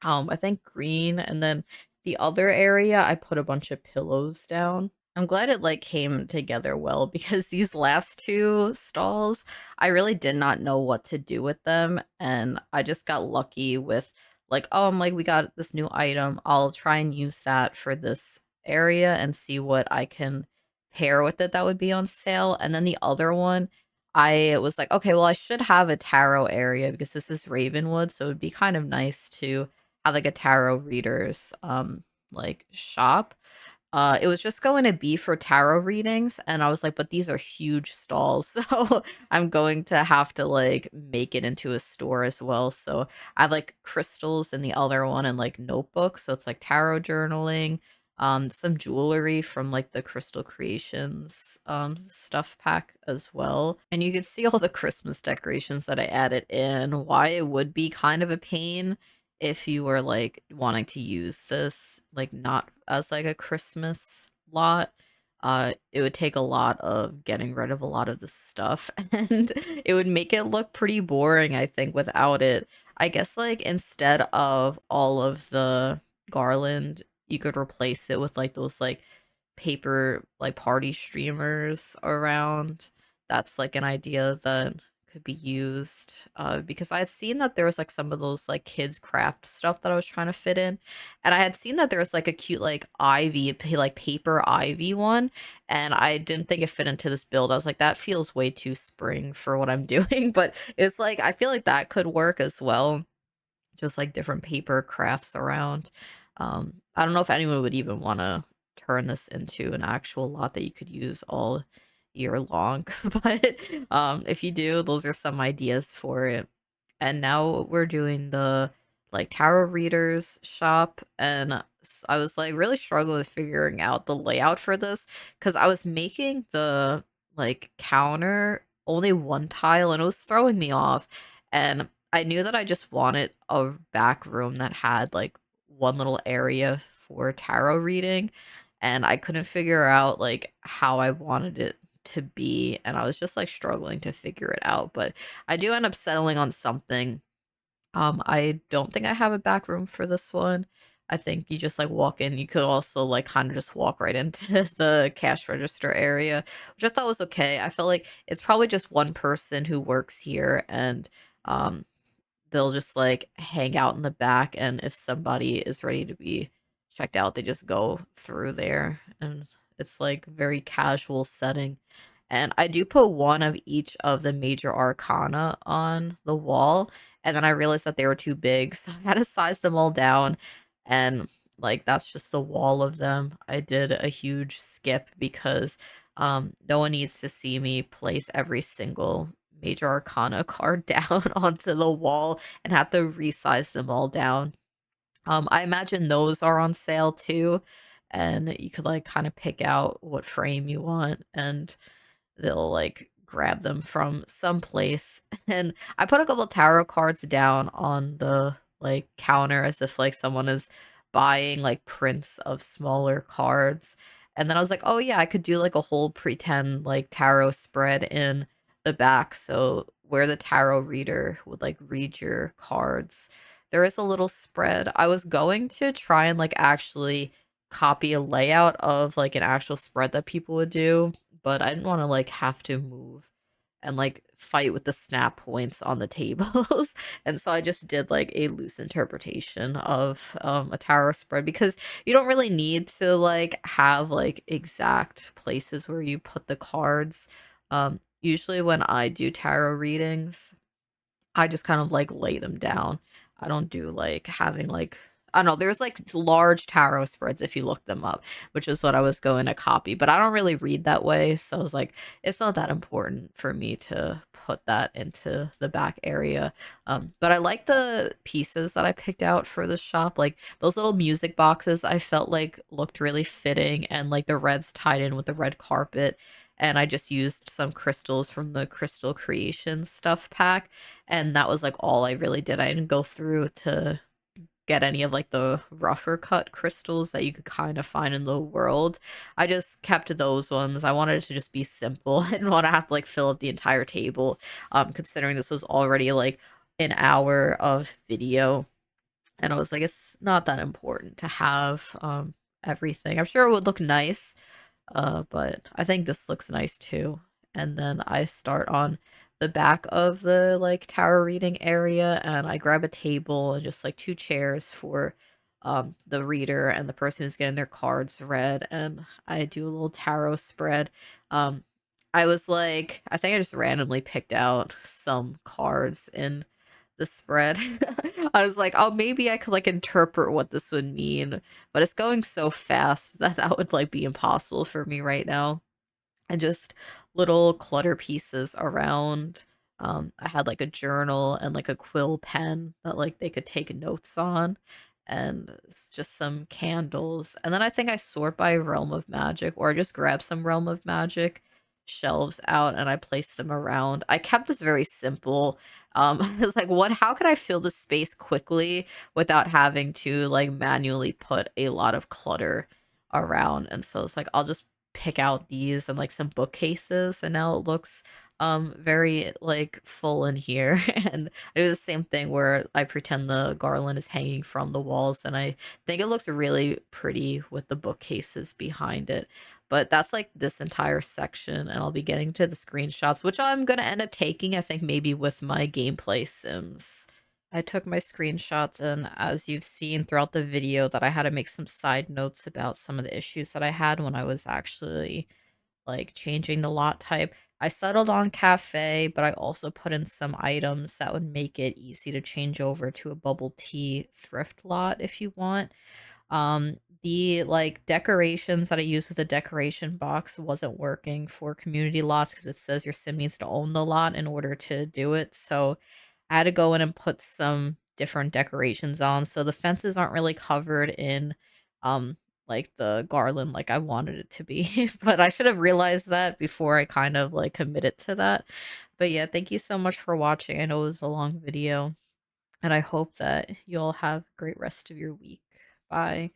I think green, and then the other area, I put a bunch of pillows down. I'm glad it like came together well because these last two stalls, I really did not know what to do with them, and I just got lucky with like, oh, I'm like, we got this new item. I'll try and use that for this area and see what I can pair with it that would be on sale. And then the other one, I was like, okay, well, I should have a tarot area because this is Ravenwood, so it would be kind of nice to have like a tarot readers like shop. It was just going to be for tarot readings, and I was like, but these are huge stalls, so I'm going to have to like make it into a store as well. So I have like crystals in the other one and like notebooks, so it's like tarot journaling, some jewelry from like the Crystal Creations stuff pack as well. And you can see all the Christmas decorations that I added in. Why it would be kind of a pain if you were like wanting to use this like not as like a Christmas lot, it would take a lot of getting rid of a lot of the stuff and it would make it look pretty boring, I think, without it. I guess like instead of all of the garland, you could replace it with like those like paper like party streamers around. That's like an idea that could be used, because I had seen that there was like some of those like kids craft stuff that I was trying to fit in, and I had seen that there was like a cute like like paper ivy one, and I didn't think it fit into this build. I was like, that feels way too spring for what I'm doing, but it's like I feel like that could work as well, just like different paper crafts around. I don't know if anyone would even want to turn this into an actual lot that you could use all year long, but if you do, those are some ideas for it. And now we're doing the like tarot readers shop, and I was like really struggling with figuring out the layout for this because I was making the like counter only one tile and it was throwing me off. And I knew that I just wanted a back room that had like one little area for tarot reading, and I couldn't figure out like how I wanted it to be, and I was just like struggling to figure it out. But I do end up settling on something. I don't think I have a back room for this one. I think you just like walk in. You could also like kind of just walk right into the cash register area, which I thought was okay. I feel like it's probably just one person who works here, and um they'll just like hang out in the back, and if somebody is ready to be checked out, they just go through there, and it's like very casual setting. And I do put one of each of the major arcana on the wall, and then I realized that they were too big, so I had to size them all down, and like that's just the wall of them. I did a huge skip because no one needs to see me place every single major arcana card down onto the wall and have to resize them all down. I imagine those are on sale too, and you could like kind of pick out what frame you want, and they'll like grab them from someplace. And I put a couple tarot cards down on the like counter as if like someone is buying like prints of smaller cards. And then I was like, oh yeah, I could do like a whole pretend like tarot spread in the back. So where the tarot reader would like read your cards, there is a little spread. I was going to try and like actually copy a layout of like an actual spread that people would do, but I didn't want to like have to move and like fight with the snap points on the tables. And so I just did like a loose interpretation of a tarot spread because you don't really need to like have like exact places where you put the cards. Usually when I do tarot readings, I just kind of like lay them down. I don't do like having like I don't know, there's like large tarot spreads if you look them up, which is what I was going to copy, but I don't really read that way, so I was like, it's not that important for me to put that into the back area. But I like the pieces that I picked out for the shop, like those little music boxes I felt like looked really fitting, and like the reds tied in with the red carpet. And I just used some crystals from the Crystal Creations stuff pack, and that was like all I really did. I didn't go through to get any of like the rougher cut crystals that you could kind of find in the world. I just kept those ones. I wanted it to just be simple. I didn't want to have to like fill up the entire table, considering this was already like an hour of video. And I was like, it's not that important to have everything. I'm sure it would look nice, but I think this looks nice too. And then I start on the back of the like tower reading area, and I grab a table and just like two chairs for the reader and the person who's getting their cards read, and I do a little tarot spread. Um I was like, I think I just randomly picked out some cards in the spread. I was like, oh, maybe I could like interpret what this would mean, but it's going so fast that that would like be impossible for me right now. And just little clutter pieces around. I had like a journal and like a quill pen that like they could take notes on, and it's just some candles. And then I think I sort by Realm of Magic, or I just grab some Realm of Magic shelves out and I place them around. I kept this very simple. I was like, what? How can I fill this space quickly without having to like manually put a lot of clutter around? And so it's like I'll just pick out these and like some bookcases, and now it looks very like full in here. And I do the same thing where I pretend the garland is hanging from the walls, and I think it looks really pretty with the bookcases behind it. But that's like this entire section, and I'll be getting to the screenshots, which I'm gonna end up taking, I think maybe with my gameplay sims. I took my screenshots, and as you've seen throughout the video, that I had to make some side notes about some of the issues that I had when I was actually like changing the lot type. I settled on cafe, but I also put in some items that would make it easy to change over to a bubble tea thrift lot if you want. The like decorations that I used with the decoration box wasn't working for community lots because it says your sim needs to own the lot in order to do it. So I had to go in and put some different decorations on. So the fences aren't really covered in like the garland like I wanted it to be. But I should have realized that before I kind of like committed to that. But yeah, thank you so much for watching. I know it was a long video, and I hope that you all have a great rest of your week. Bye.